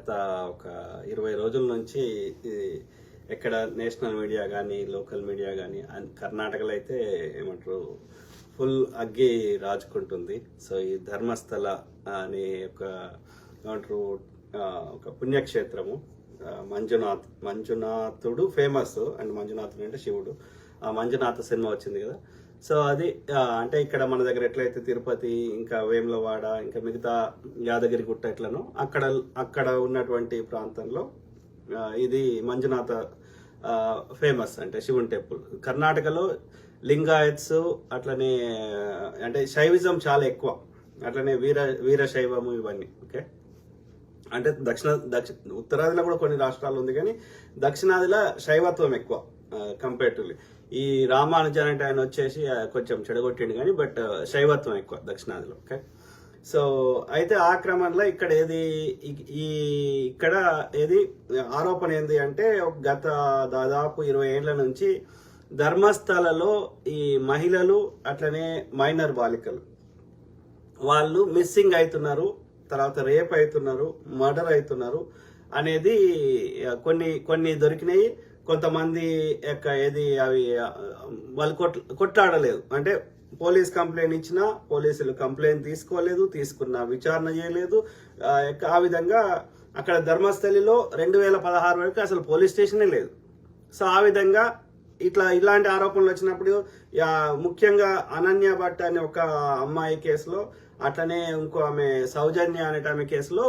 గత ఒక 20 రోజుల నుంచి ఎక్కడ నేషనల్ మీడియా కానీ లోకల్ మీడియా కానీ కర్ణాటకలో అయితే ఏమంటారు ఫుల్ అగ్గి రాజుకుంటుంది. సో ఈ ధర్మస్థల అనే ఏమంటారు ఒక పుణ్యక్షేత్రము, మంజునాథుడు ఫేమస్. అండ్ మంజునాథుడు అంటే శివుడు. ఆ మంజునాథ సినిమా వచ్చింది కదా. సో అది అంటే ఇక్కడ మన దగ్గర ఎట్లయితే తిరుపతి, ఇంకా వేములవాడ, ఇంకా మిగతా యాదగిరి గుట్ట ఎట్లనో అక్కడ ఉన్నటువంటి ప్రాంతంలో ఇది మంజునాథ ఫేమస్, అంటే శివుని టెంపుల్. కర్ణాటకలో లింగాయత్స్ అట్లనే అంటే శైవిజం చాలా ఎక్కువ, అట్లనే వీరశైవము ఇవన్నీ. ఓకే, అంటే ఉత్తరాదిలో కూడా కొన్ని రాష్ట్రాలు ఉంది, కానీ దక్షిణాదిలో శైవత్వం ఎక్కువ కంపేర్టివ్లీ. ఈ రామానుజన్ అంటే ఆయన వచ్చేసి కొంచెం చెడగొట్టిండు కానీ బట్ శైవత్వం ఎక్కువ దక్షిణాదిలో. ఓకే, సో అయితే ఆ క్రమంలో ఇక్కడ ఆరోపణ ఏంది అంటే గత దాదాపు 20 ఏళ్ల నుంచి ధర్మస్థలలో ఈ మహిళలు అట్లనే మైనర్ బాలికలు వాళ్ళు మిస్సింగ్ అవుతున్నారు, తర్వాత రేప్ అవుతున్నారు, మర్డర్ అవుతున్నారు అనేది కొన్ని దొరికినాయి. కొంతమంది అవి వాళ్ళు కొట్లాడలేదు, అంటే పోలీస్ కంప్లైంట్ ఇచ్చినా పోలీసులు కంప్లైంట్ తీసుకోలేదు, తీసుకున్న విచారణ చేయలేదు. ఆ విధంగా అక్కడ ధర్మస్థలిలో 2016 వరకు అసలు పోలీస్ స్టేషనే లేదు. సో ఆ విధంగా ఇలాంటి ఆరోపణలు వచ్చినప్పుడు ముఖ్యంగా అనన్య భట్ అనే ఒక అమ్మాయి కేసులో, అట్లనే ఇంకో ఆమె సౌజన్య అనే ఆమె కేసులో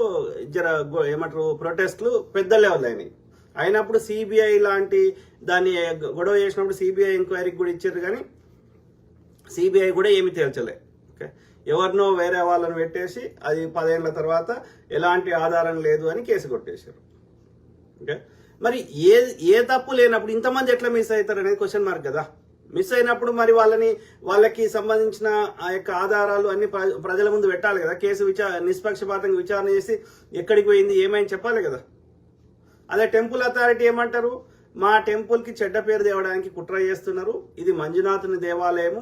ఏమంటారు ప్రొటెస్ట్లు పెద్ద లెవెల్ అయినాయి. అయినప్పుడు సిబిఐ లాంటి దాన్ని గొడవ చేసినప్పుడు సిబిఐ ఎంక్వైరీకి కూడా ఇచ్చారు, కానీ సిబిఐ కూడా ఏమి తేల్చలే. ఓకే, ఎవరినో వేరే వాళ్ళని పెట్టేసి అది 10 ఏళ్ల తర్వాత ఎలాంటి ఆధారం లేదు అని కేసు కొట్టేశారు. ఓకే, మరి ఏ తప్పు లేనప్పుడు ఇంతమంది ఎట్లా మిస్ అవుతారు అనేది క్వశ్చన్ మార్క్ కదా. మిస్ అయినప్పుడు మరి వాళ్ళకి సంబంధించిన ఆ యొక్క ఆధారాలు అన్ని ప్రజల ముందు పెట్టాలి కదా. కేసు నిష్పక్షపాతంగా విచారణ చేసి ఎక్కడికి పోయింది ఏమైంది చెప్పాలి కదా. అదే టెంపుల్ అథారిటీ ఏమంటారు, మా టెంపుల్ కి చెడ్డ పేరు తేవడానికి కుట్ర చేస్తున్నారు, ఇది మంజునాథుని దేవాలయము,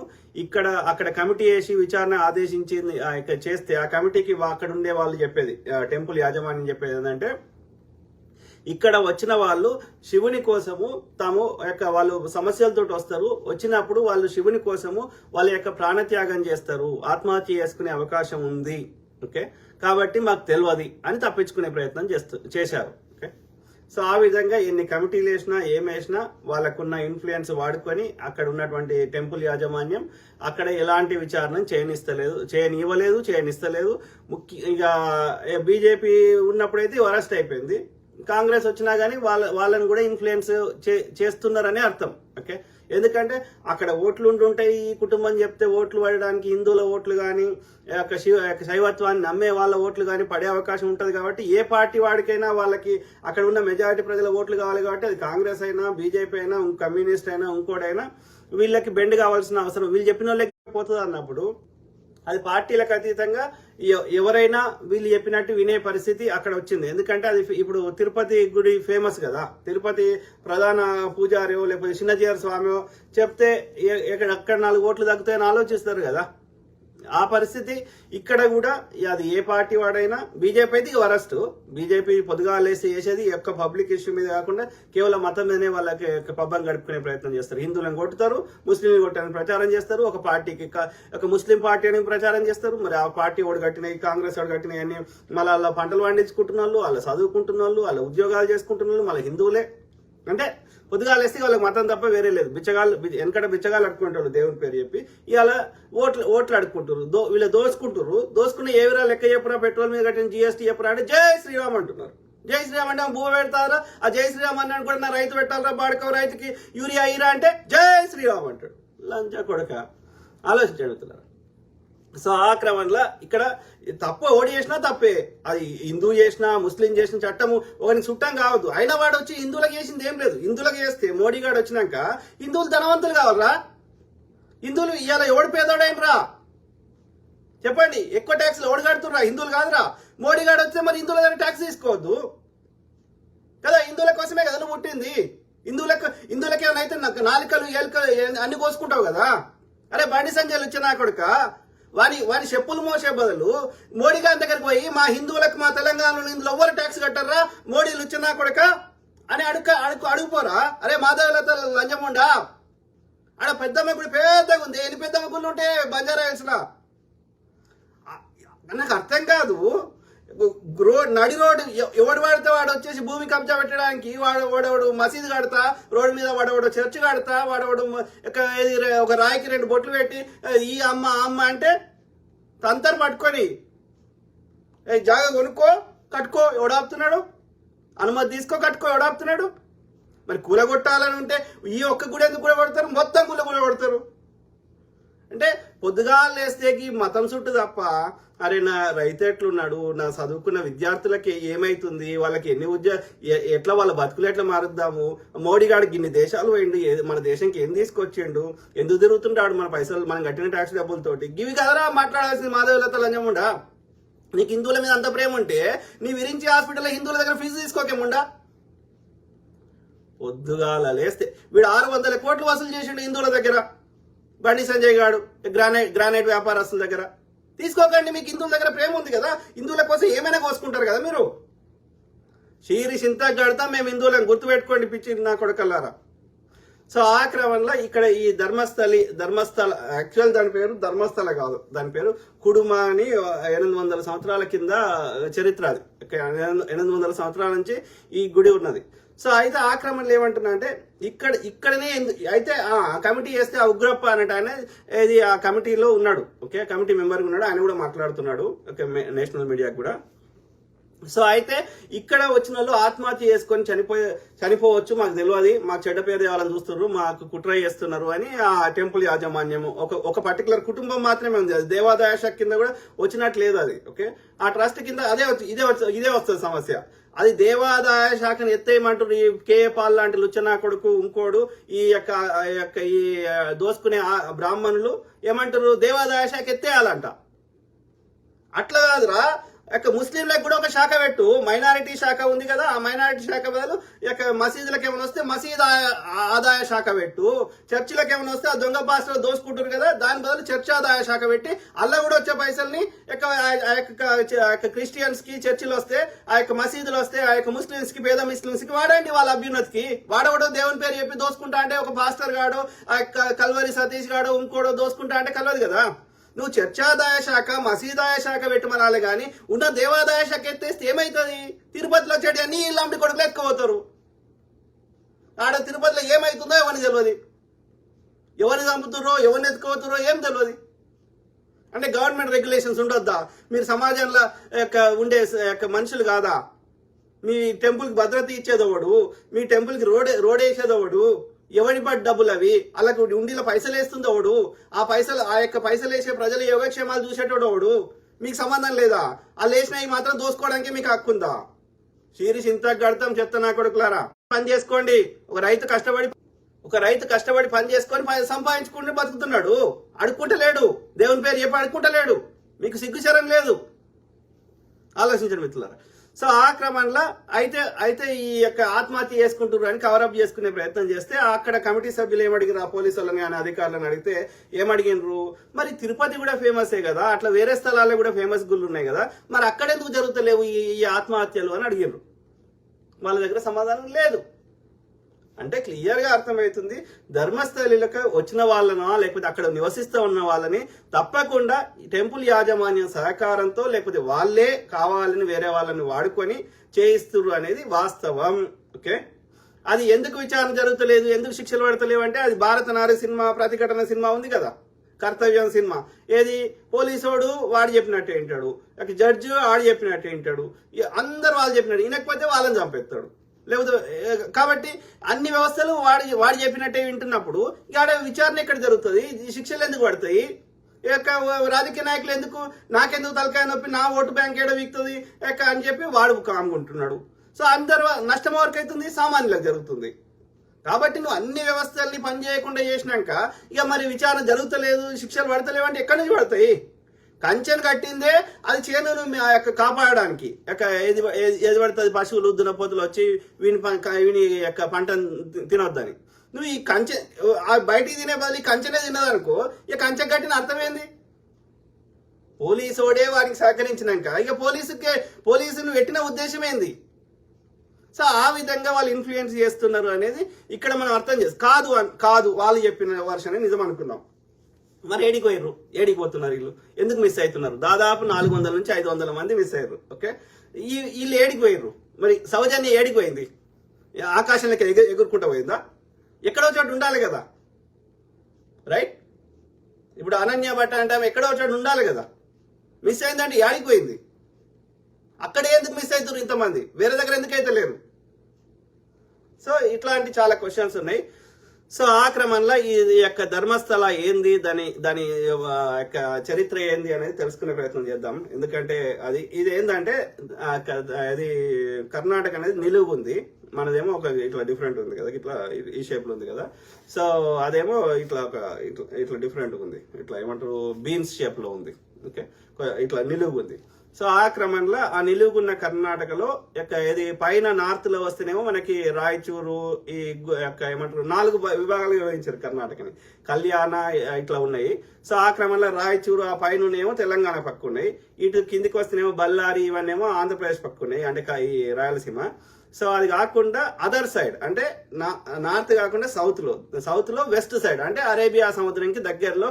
అక్కడ కమిటీ వేసి విచారణ ఆదేశించింది చేస్తే ఆ కమిటీకి అక్కడ ఉండే వాళ్ళు చెప్పేది, టెంపుల్ యాజమాన్యం చెప్పేది ఏంటంటే ఇక్కడ వచ్చిన వాళ్ళు శివుని కోసము వాళ్ళు సమస్యలతో వస్తారు, వచ్చినప్పుడు వాళ్ళు శివుని కోసము వాళ్ళ యొక్క ప్రాణత్యాగం చేస్తారు, ఆత్మహత్య చేసుకునే అవకాశం ఉంది. ఓకే, కాబట్టి మాకు తెలియదు అని తప్పించుకునే ప్రయత్నం చేశారు. ఓకే, సో ఆ విధంగా ఎన్ని కమిటీలు వేసినా ఏమేసినా వాళ్ళకున్న ఇన్ఫ్లుయెన్స్ వాడుకొని అక్కడ ఉన్నటువంటి టెంపుల్ యాజమాన్యం అక్కడ ఎలాంటి విచారణ చేయనిస్తలేదు. ఇక బీజేపీ ఉన్నప్పుడైతే అరెస్ట్ అయిపోయింది, కాంగ్రెస్ వచ్చినా కానీ వాళ్ళని కూడా ఇన్ఫ్లుయెన్స్ చేస్తున్నారనే అర్థం. ఓకే, ఎందుకంటే అక్కడ ఓట్లు ఉంటుంటాయి, ఈ కుటుంబం చెప్తే ఓట్లు పడడానికి హిందువుల ఓట్లు కానీ శైవత్వాన్ని నమ్మే వాళ్ళ ఓట్లు కానీ పడే అవకాశం ఉంటుంది. కాబట్టి ఏ పార్టీ వాడికైనా వాళ్ళకి అక్కడ ఉన్న మెజారిటీ ప్రజల ఓట్లు కావాలి. కాబట్టి అది కాంగ్రెస్ అయినా, బీజేపీ అయినా, కమ్యూనిస్ట్ అయినా, ఇంకోటైనా వీళ్ళకి బెండ్ కావాల్సిన అవసరం, వీళ్ళు చెప్పిన వాళ్ళకి పోతుంది అన్నప్పుడు అది పార్టీలకు అతీతంగా ఎవరైనా వీళ్ళు చెప్పినట్టు వినే పరిస్థితి అక్కడ వచ్చింది. ఎందుకంటే అది ఇప్పుడు తిరుపతి గుడి ఫేమస్ కదా, తిరుపతి ప్రధాన పూజారియో లేకపోతే చిన్నజీఆర్ స్వామియో చెప్తే అక్కడ 4 ఓట్లు తగ్గుతాయని ఆలోచిస్తారు కదా. ఆ పరిస్థితి ఇక్కడ కూడా అది ఏ పార్టీ వాడైనా, బీజేపీ అయితే వరస్ట్. బీజేపీ పొద్దుగాలేసి చేసేది యొక్క పబ్లిక్ ఇష్యూ మీద కాకుండా కేవలం మతం మీదనే వాళ్ళకి పబ్బం గడుపుకునే ప్రయత్నం చేస్తారు. హిందువులను కొట్టుతారు, ముస్లింలు కొట్టాలని ప్రచారం చేస్తారు, ఒక పార్టీకి ఒక ముస్లిం పార్టీ అని ప్రచారం చేస్తారు. మరి ఆ పార్టీ ఓడి కట్టినాయి, కాంగ్రెస్ ఓడి కట్టినాయి అని మళ్ళీ వాళ్ళ పంటలు పండించుకుంటున్న వాళ్ళు, వాళ్ళ చదువుకుంటున్న వాళ్ళు, వాళ్ళ ఉద్యోగాలు చేసుకుంటున్న వాళ్ళు మళ్ళీ హిందువులే. అంటే పొద్దుగాలేస్తే వాళ్ళకి మతం తప్ప వేరే లేదు. వెనకట బిచ్చగాళ్ళు అడుక్కుంటారు దేవుని పేరు చెప్పి, ఇవాళ ఓట్లు అడుక్కుంటారు, వీళ్ళు దోసుకుని ఏ విధంగా లెక్క చెప్పురా, పెట్రోల్ మీద కట్టిన GST చెప్పురా అంటే జై శ్రీరామ్ అంటున్నారు. జై శ్రీరామ్ అంటే భూ పెడతారా, ఆ జై శ్రీరామ్ అన్నాడు కూడా నా రైతు పెట్టాలరా, బాడుకో రైతుకి యూరియా ఇరా అంటే జై శ్రీరామ్ అంటాడు. లంచా కొడక ఆలోచించడుతున్నారు. సో ఆ క్రమంలో ఇక్కడ తప్పు ఓడి చేసినా తప్పే, అది హిందూ చేసినా ముస్లిం చేసిన చట్టము ఒకరికి చుట్టం కావద్దు. అయినా వాడు వచ్చి హిందువులకు చేసింది ఏం లేదు. హిందువులకు చేస్తే మోడీ గారు వచ్చినాక హిందువులు ధనవంతులు కావాలరా, హిందువులు ఇవాళ ఎవడు పేదోడైనరా చెప్పండి, ఎక్కువ ట్యాక్స్లు ఎవడు కడుతుర్రా, హిందువులు కాదురా. మోడీ గారు వస్తే మరి హిందువుల దగ్గర ట్యాక్స్ తీసుకోవద్దు కదా, హిందువుల కోసమే కదా నువ్వు పుట్టింది. హిందువులకి ఏమైనా అయితే నాలుకలు ఏలుకలు అన్ని కోసుకుంటావు కదా. అరే బండి సంజయ్ వచ్చే నా కొడుక వాని చెప్పులు మోసే బదులు మోడీ గారి దగ్గరికి పోయి మా హిందువులకు మా తెలంగాణలో ఇందులో ఎవ్వరు ట్యాక్స్ కట్టారా, మోడీ లుచ్చినా కొడక అని అడుగుపోరా. అరే మాధవలత లంజముండా, ఆడ పెద్దమ్మ గుడి పెద్దగా ఉంది. ఎన్ని పెద్దమ్మ గుళ్ళు ఉంటే బంజారా హిల్స్లా? నాకు అర్థం కాదు. నడి రోడ్డు ఎవడు వాడితే వాడు వచ్చేసి భూమి కబ్జా పెట్టడానికి వాడవాడు మసీదు కడతా, రోడ్డు మీద వాడవాడు చర్చ్ కడతా, వాడవాడు ఒక రాయికి 2 బొట్లు పెట్టి ఈ అమ్మ అంటే తంతరు పట్టుకొని జాగా కొనుక్కో కట్టుకో ఎవడాపుతున్నాడు, అనుమతి తీసుకో కట్టుకో ఎవడాపుతున్నాడు. మరి కూలగొట్టాలని ఉంటే ఈ ఒక్క గుడి ఎందుకు కూలగొడతారు, మొత్తం కూలగొడతారు. అంటే పొద్దుగా లేస్తేకి మతం చుట్టూ తప్ప అరే నా రైతు ఎట్లున్నాడు, నా చదువుకున్న విద్యార్థులకి ఏమైతుంది, వాళ్ళకి ఎన్ని ఎట్లా వాళ్ళ బతుకులు ఎట్లా మారుద్దాము, మోడీ గాడికి ఇన్ని దేశాలు పోయిండు, మన దేశంకి ఏం తీసుకొచ్చిండు, ఎందుకు తిరుగుతుంటాడు మన పైసలు మనం కట్టిన ట్యాక్స్ డబ్బులతోటి, ఇవి కదరా మాట్లాడాల్సింది మాధవలత లంజముండా. నీకు హిందువుల మీద అంత ప్రేమ ఉంటే నీ విరించి హాస్పిటల్లో హిందువుల దగ్గర ఫీజు తీసుకోకేముండా. పొద్దుగాల లేస్తే వీడు 600 కోట్లు వసూలు చేసిండు హిందువుల దగ్గర, బండి సంజయ్ గాడు గ్రానైట్ వ్యాపారస్తుల దగ్గర. తీసుకోకండి, మీకు హిందువుల దగ్గర ప్రేమ ఉంది కదా, హిందువుల కోసం ఏమైనా కోసుకుంటారు కదా మీరు. షీరి చింతా గడతా మేము హిందువులను గుర్తుపెట్టుకోండి పిచ్చి నా కొడుకల్లారా. సో ఆ క్రమంలో ఇక్కడ ఈ ధర్మస్థల యాక్చువల్ దాని పేరు ధర్మస్థల కాదు, దాని పేరు కుడుమ అని 800 సంవత్సరాల కింద చరిత్ర. అది 800 సంవత్సరాల నుంచి ఈ గుడి ఉన్నది. సో అయితే ఆ క్రమంలో ఏమంటున్నా అంటే ఇక్కడనే అయితే ఆ కమిటీ చేస్తే ఆ ఉగ్రప్ప అన్నట్టు ఆయన ఏది ఆ కమిటీలో ఉన్నాడు. ఓకే, కమిటీ మెంబర్గా ఉన్నాడు, ఆయన కూడా మాట్లాడుతున్నాడు. ఓకే, నేషనల్ మీడియాకు కూడా. సో అయితే ఇక్కడ వచ్చిన వాళ్ళు ఆత్మహత్య చేసుకొని చనిపోవచ్చు, మాకు తెలియదు, మాకు చెడ్డ పేరు తేవాలని చూస్తున్నారు, మాకు కుట్ర చేస్తున్నారు అని ఆ టెంపుల్ యాజమాన్యము ఒక పర్టికులర్ కుటుంబం మాత్రమే ఉంది. అది దేవాదాయ శాఖ కింద కూడా వచ్చినట్టు లేదు అది. ఓకే, ఆ ట్రస్ట్ కింద ఇదే వస్తుంది సమస్య. అది దేవాదాయ శాఖను ఎత్తేయమంటారు ఈ కేఏ పాల్ లాంటి లుచ్చనా కొడుకు ఇంకోడు ఈ దోసుకునే బ్రాహ్మణులు ఏమంటారు, దేవాదాయ శాఖ ఎత్తేయాలంట. అట్లా కాదురా, ముస్లింలకు కూడా ఒక శాఖ పెట్టు, మైనారిటీ శాఖ ఉంది కదా, ఆ మైనారిటీ శాఖ బదులు మసీదులకు ఏమైనా వస్తే మసీద్ ఆదాయ శాఖ పెట్టు, చర్చిలకు ఏమైనా వస్తే ఆ దొంగ భాషలో దోసుకుంటారు కదా, దాని బదులు చర్చ్ ఆదాయ శాఖ పెట్టి అల్లా కూడా వచ్చే పైసల్ని క్రిస్టియన్స్ కి చర్చిలు వస్తే, ఆ యొక్క మసీదులు వస్తే, ఆ యొక్క ముస్లింస్ కి పేద ముస్లింస్ కి వాడండి వాళ్ళ అభ్యున్నతికి. వాడవడం దేవుని పేరు చెప్పి దోసుకుంటా అంటే ఒక పాస్టర్ గాడు, ఆ యొక్క కల్వరి సతీష్ గాడు ఇంకోడో దోసుకుంటా అంటే కలవదు కదా. నువ్వు చర్చాదాయ శాఖ మసీదాయ శాఖ పెట్టమనాలి కానీ ఉన్న దేవాదాయ శాఖ ఎత్తేస్తే ఏమవుతుంది? తిరుపతిలో చెడు అన్ని ఇలాంటి కొడుకులు ఎత్తుకుపోతారు. ఆడ తిరుపతిలో ఏమవుతుందో ఎవరిని తెలియదు, ఎవరిని చంపుతుర్రో ఎవరిని ఎత్తుకుపోతుర్రో ఏం తెలియదు. అంటే గవర్నమెంట్ రెగ్యులేషన్స్ ఉండొద్దా? మీరు సమాజంలో ఉండే మనుషులు కాదా? మీ టెంపుల్కి భద్రత ఇచ్చేదోడు, మీ టెంపుల్కి రోడ్ వేసేదోడు, ఎవరి పడి డబ్బులు అవి, అలాగే ఉండిలో పైసలు వేస్తుంది ఒకడు, ఆ యొక్క పైసలు వేసే ప్రజల యోగక్షేమాలు చూసేటోడు ఒకడు. మీకు సంబంధం లేదా? ఆ లేచినవి మాత్రం దోసుకోవడానికి మీకు హక్కుందా? చీరి చింతకు గడతాం చెప్తా నా కొడుకులారా. పని చేసుకోండి. ఒక రైతు కష్టపడి పని చేసుకొని సంపాదించుకుంటే బతుకుతున్నాడు, అడుక్కుంటలేడు, దేవుని పేరు చెప్పి అడుక్కుంటలేడు. మీకు సిగ్గుచరం లేదు, ఆలోచించండి మిత్రులారా. సో ఆ క్రమంలో అయితే ఈ యొక్క ఆత్మహత్య చేసుకుంటున్నారు అని కవరప్ చేసుకునే ప్రయత్నం చేస్తే అక్కడ కమిటీ సభ్యులు ఏమడిగినారు, ఆ పోలీసు వాళ్ళని కానీ అధికారులను అడిగితే ఏమడిగినరు, మరి తిరుపతి కూడా ఫేమసే కదా, అట్లా వేరే స్థలాల్లో కూడా ఫేమస్ గుళ్ళు ఉన్నాయి కదా, మరి అక్కడెందుకు జరుగుతలేవు ఈ ఆత్మహత్యలు అని అడిగినారు. వాళ్ళ దగ్గర సమాధానం లేదు. అంటే క్లియర్ గా అర్థమవుతుంది, ధర్మస్థలిలకు వచ్చిన వాళ్ళనో లేకపోతే అక్కడ నివసిస్తూ ఉన్న వాళ్ళని తప్పకుండా టెంపుల్ యాజమాన్యం సహకారంతో లేకపోతే వాళ్ళే కావాలని వేరే వాళ్ళని వాడుకొని చేయిస్తున్నారు అనేది వాస్తవం. ఓకే, అది ఎందుకు విచారణ జరుగుతలేదు, ఎందుకు శిక్షలు పడతలేవు అంటే అది భారత నారి సినిమా ప్రతిఘటన సినిమా ఉంది కదా, కర్తవ్యం సినిమా. ఏది పోలీసోడు వాడు చెప్పినట్టు వింటాడు, జడ్జి వాడు చెప్పినట్టు వింటాడు, అందరు వాళ్ళు చెప్పినట్టు వినకపోతే వాళ్ళని చంపేస్తాడు. లేకపోతే కాబట్టి అన్ని వ్యవస్థలు వాడు చెప్పినట్టే వింటున్నప్పుడు ఇక విచారణ ఎక్కడ జరుగుతుంది, శిక్షలు ఎందుకు పడతాయి? రాజకీయ నాయకులు నాకెందుకు తలకాయ నొప్పి, నా ఓటు బ్యాంక్ ఏడో వీక్తుంది అని చెప్పి వాడు కాముకుంటున్నాడు. సో అందరు నష్టం వరకు అవుతుంది, సామాన్యులకు జరుగుతుంది. కాబట్టి నువ్వు అన్ని వ్యవస్థల్ని పనిచేయకుండా చేసినాక ఇక మరి విచారణ జరుగుతలేదు, శిక్షలు పడతలేవు అంటే ఎక్కడి నుంచి పడతాయి? కంచెను కట్టిందే అది చేనును కాపాడడానికి, ఏది పడుతుంది పశువులు దున్నపోతులు వచ్చి వీని యొక్క పంటను తినొద్దని. నువ్వు ఈ కంచె బయటికి తినే బదులు ఈ కంచెనే తినదనుకో, ఇక కంచె కట్టిన అర్థం ఏంది? పోలీసోడే వారికి సహకరించినాక ఇక పోలీసును పెట్టిన ఉద్దేశం ఏంది? సో ఆ విధంగా వాళ్ళు ఇన్ఫ్లుయెన్స్ చేస్తున్నారు అనేది ఇక్కడ మనం అర్థం చేస్తాం. కాదు వాళ్ళు చెప్పిన వర్షనే నిజం అనుకుందాం. మరి ఏడికి పోతున్నారు వీళ్ళు? ఎందుకు మిస్ అవుతున్నారు? దాదాపు 400 నుంచి 500 మంది మిస్ అయ్యారు. ఓకే, వీళ్ళు ఏడికి పోయారు? మరి సౌజన్య ఏడికి పోయింది? ఆకాశంలోకి ఎగురుకుంటూ పోయిందా? ఎక్కడో చోటు ఉండాలి కదా, రైట్? ఇప్పుడు అనన్య భట్ అంటే ఆమె ఎక్కడో చోటు ఉండాలి కదా. మిస్ అయిందంటే ఏడికి పోయింది? అక్కడే ఎందుకు మిస్ అవుతారు ఇంతమంది? వేరే దగ్గర ఎందుకు అయితే లేరు? సో ఇట్లాంటి చాలా క్వశ్చన్స్ ఉన్నాయి. సో ఆ క్రమంలో ఈ యొక్క ధర్మస్థల ఏంది, దాని యొక్క చరిత్ర ఏంది అనేది తెలుసుకునే ప్రయత్నం చేద్దాం. ఎందుకంటే ఇది ఏంటంటే అది కర్ణాటక అనేది నిలువు ఉంది, మనదేమో ఒక ఇట్లా డిఫరెంట్ ఉంది కదా, ఇట్లా ఈ షేప్ లో ఉంది కదా. సో అదేమో ఇట్లా డిఫరెంట్ ఉంది, ఇట్లా ఏమంటారు బీన్స్ షేప్ లో ఉంది. ఓకే, ఇట్లా నిలువు ఉంది. సో ఆ క్రమంలో ఆ నిలువుకున్న కర్ణాటకలో ఇది పైన నార్త్ లో వస్తేనేమో మనకి రాయచూరు ఈ ఏమంటారు 4 విభాగాలుగా విభజించారు కర్ణాటకని. కళ్యాణ ఇట్లా ఉన్నాయి. సో ఆ క్రమంలో రాయచూరు ఆ పైన ఏమో తెలంగాణ పక్క ఉన్నాయి, ఇటు కిందికి వస్తేనేమో బళ్ళారి ఇవన్నేమో ఆంధ్రప్రదేశ్ పక్క ఉన్నాయి, అంటే ఈ రాయలసీమ. సో అది కాకుండా అదర్ సైడ్ అంటే నార్త్ కాకుండా సౌత్ లో వెస్ట్ సైడ్ అంటే అరేబియా సముద్రంకి దగ్గరలో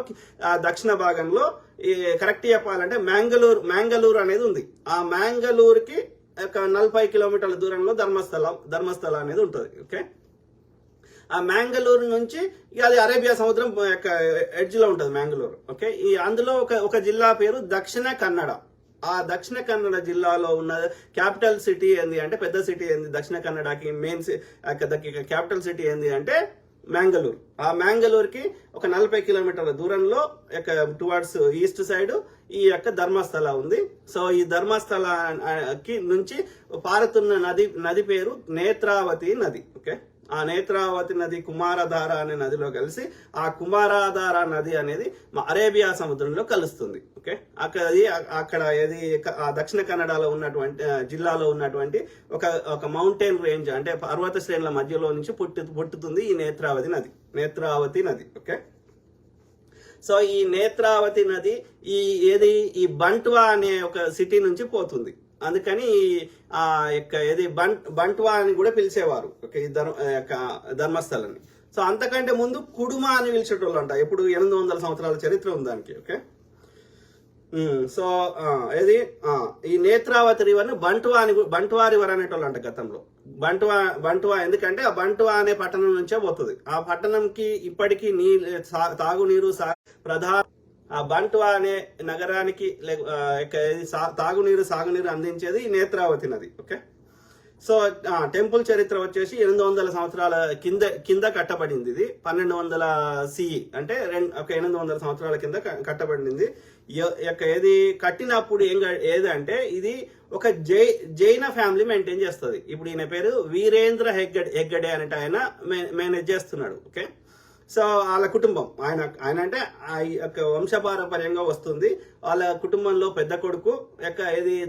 దక్షిణ భాగంలో కరెక్ట్ చెప్పాలంటే మ్యాంగళూరు అనేది ఉంది. ఆ మ్యాంగళూరుకి 40 కిలోమీటర్ల దూరంలో ధర్మస్థల అనేది ఉంటుంది. ఓకే, ఆ మ్యాంగళూరు నుంచి అది అరేబియా సముద్రం యొక్క ఎడ్జ్ లో ఉంటుంది మ్యాంగళూరు. ఓకే, అందులో ఒక జిల్లా పేరు దక్షిణ కన్నడ. ఆ దక్షిణ కన్నడ జిల్లాలో ఉన్న క్యాపిటల్ సిటీ ఏంది అంటే, పెద్ద సిటీ ఏంది దక్షిణ కన్నడకి మెయిన్ క్యాపిటల్ సిటీ ఏంది అంటే మ్యాంగళూరు. ఆ మ్యాంగళూరుకి ఒక 40 కిలోమీటర్ల దూరంలో టువర్డ్స్ ఈస్ట్ సైడ్ ఈ యొక్క ధర్మస్థల ఉంది. సో ఈ ధర్మస్థలకి నుంచి పారుతున్న నది పేరు నేత్రావతి నది. ఓకే, ఆ నేత్రావతి నది కుమారధార అనే నదిలో కలిసి ఆ కుమారధార నది అనేది అరేబియా సముద్రంలో కలుస్తుంది. ఓకే, అక్కడ ఏది ఆ దక్షిణ కన్నడలో ఉన్నటువంటి జిల్లాలో ఉన్నటువంటి ఒక మౌంటైన్ రేంజ్ అంటే పర్వత శ్రేణుల మధ్యలో నుంచి పుట్టుతుంది ఈ నేత్రావతి నది. ఓకే, సో ఈ నేత్రావతి నది ఈ బంట్వా అనే ఒక సిటీ నుంచి పోతుంది. అందుకని ఆ యొక్క బంట్వా అని కూడా పిలిచేవారు ఈ ధర్మస్థలని. సో అంతకంటే ముందు కుడుమ అని పిలిచేటోళ్ళు అంట. ఎప్పుడు 800 సంవత్సరాల చరిత్ర ఉంది దానికి. ఓకే, సో ఈ నేత్రావతి రివర్ ను బంట్వా రివర్ అనేటోళ్ళు అంట గతంలో. బంట్వా ఎందుకంటే ఆ బంట్వా అనే పట్టణం నుంచే పోతుంది. ఆ పట్టణంకి ఇప్పటికీ తాగునీరు ప్రధాన ఆ బంట్వా అనే నగరానికి తాగునీరు సాగునీరు అందించేది నేత్రావతి నది. ఓకే, సో టెంపుల్ చరిత్ర వచ్చేసి 800 సంవత్సరాల కింద కట్టబడింది. ఇది 1200 CE అంటే 800 సంవత్సరాల కింద కట్టబడింది. కట్టినప్పుడు ఏదంటే ఇది ఒక జైన ఫ్యామిలీ మెయింటైన్ చేస్తుంది. ఇప్పుడు ఈయన పేరు వీరేంద్ర హెగ్గడే అనేట ఆయన మేనేజ్ చేస్తున్నాడు. ఓకే, సో వాళ్ళ కుటుంబం ఆయన అంటే వంశపారంపర్యంగా వస్తుంది. వాళ్ళ కుటుంబంలో పెద్ద కొడుకు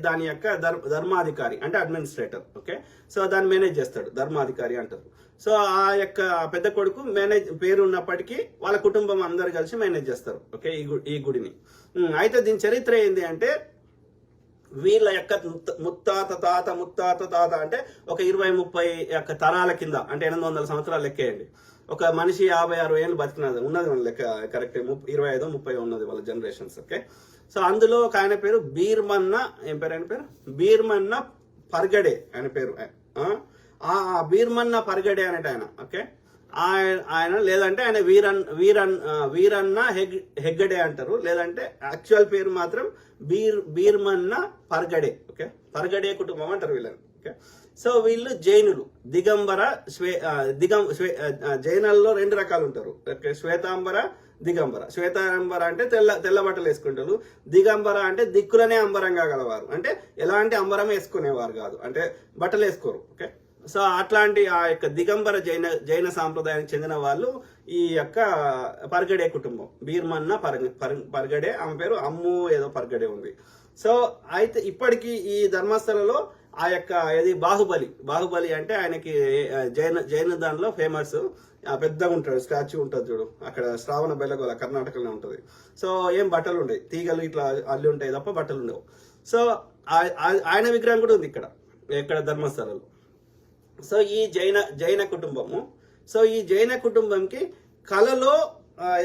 దాని యొక్క ధర్మాధికారి అంటే అడ్మినిస్ట్రేటర్. ఓకే, సో దాన్ని మేనేజ్ చేస్తాడు, ధర్మాధికారి అంటారు. సో ఆ యొక్క పెద్ద కొడుకు పేరు ఉన్నప్పటికీ వాళ్ళ కుటుంబం అందరు కలిసి మేనేజ్ చేస్తారు. ఓకే, ఈ గుడిని. అయితే దీని చరిత్ర ఏంటి అంటే వీళ్ళ యొక్క ముత్తాత తాత అంటే ఒక 20-30 తరాల కింద అంటే 800 సంవత్సరాలు లెక్కేయండి. ఒక మనిషి 56 ఏళ్ళు బతికినది ఉన్నది మన లెక్క కరెక్ట్ 25-30 ఉన్నది వాళ్ళ జనరేషన్స్. ఓకే, సో అందులో ఒక ఆయన పేరు బీర్మన్న, ఏం పేరు ఆయన పేరు బీర్మన్న పర్గడే ఆయన పేరు. ఆ బీర్మన్న పర్గడే అనేట ఆయన. ఓకే, ఆయన లేదంటే ఆయన వీరన్న హెగ్గడే అంటారు, లేదంటే యాక్చువల్ పేరు మాత్రం బీర్మన్న పర్గడే. ఓకే, పర్గడే కుటుంబం అంటారు వీళ్ళని. ఓకే, సో వీళ్ళు జైనులు, దిగంబర జైనుల్లో 2 రకాలు ఉంటారు, శ్వేతాంబర దిగంబర. శ్వేతాంబర అంటే తెల్ల బట్టలు వేసుకుంటారు, దిగంబర అంటే దిక్కులనే అంబరంగా గలవారు, అంటే ఎలాంటి అంబరం వేసుకునేవారు కాదు, అంటే బట్టలు వేసుకోరు. ఓకే, సో అట్లాంటి ఆ యొక్క దిగంబర జైన సాంప్రదాయానికి చెందిన వాళ్ళు ఈ యొక్క పర్గడే కుటుంబం. బీర్మన్న పర్గడే, ఆమె పేరు అమ్ము ఏదో పర్గడే ఉంది. సో అయితే ఇప్పటికీ ఈ ధర్మస్థలలో ఆ యొక్క ఇది బాహుబలి అంటే ఆయనకి జైన దానిలో ఫేమస్. పెద్దగా ఉంటాడు, స్టాచ్యూ ఉంటుంది చూడు అక్కడ శ్రావణ బెల్లగోల కర్ణాటకలో ఉంటుంది. సో ఏం బట్టలు ఉండవు, తీగలు ఇట్లా అల్లి ఉంటాయి తప్ప బట్టలు ఉండవు. సో ఆయన విగ్రహం కూడా ఉంది ఇక్కడ ధర్మస్థలలో. సో ఈ జైన కుటుంబము, సో ఈ జైన కుటుంబంకి కలలో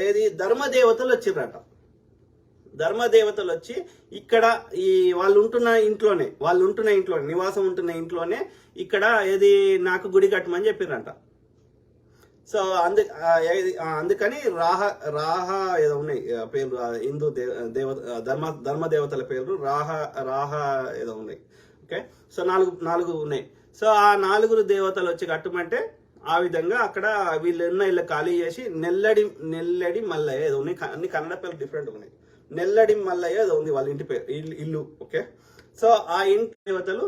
ఏది ధర్మదేవతలు వచ్చిర్రట. ధర్మదేవతలు వచ్చి ఇక్కడ ఈ వాళ్ళు ఉంటున్న ఇంట్లోనే నివాసం ఉంటున్న ఇంట్లోనే ఇక్కడ ఏది నాకు గుడి కట్టమని చెప్పిర్రంట. సో అందుకని రాహ ఏదో ఉన్నాయి పేర్లు, హిందూ ధర్మదేవతల పేర్లు రాహ ఏదో ఉన్నాయి. ఓకే, సో నాలుగు ఉన్నాయి. సో ఆ 4 దేవతలు వచ్చి కట్టమంటే ఆ విధంగా అక్కడ వీళ్ళు ఉన్న ఇల్లు ఖాళీ చేసి నెల్లడి మల్లయ్య ఏదో ఉన్నాయి. అన్ని కన్నడ పేర్లు డిఫరెంట్ ఉన్నాయి. నెల్లడి మల్లయ్య ఏదో ఉంది వాళ్ళ ఇంటి పేరు, ఇల్లు. ఓకే, సో ఆ ఇంటి దేవతలు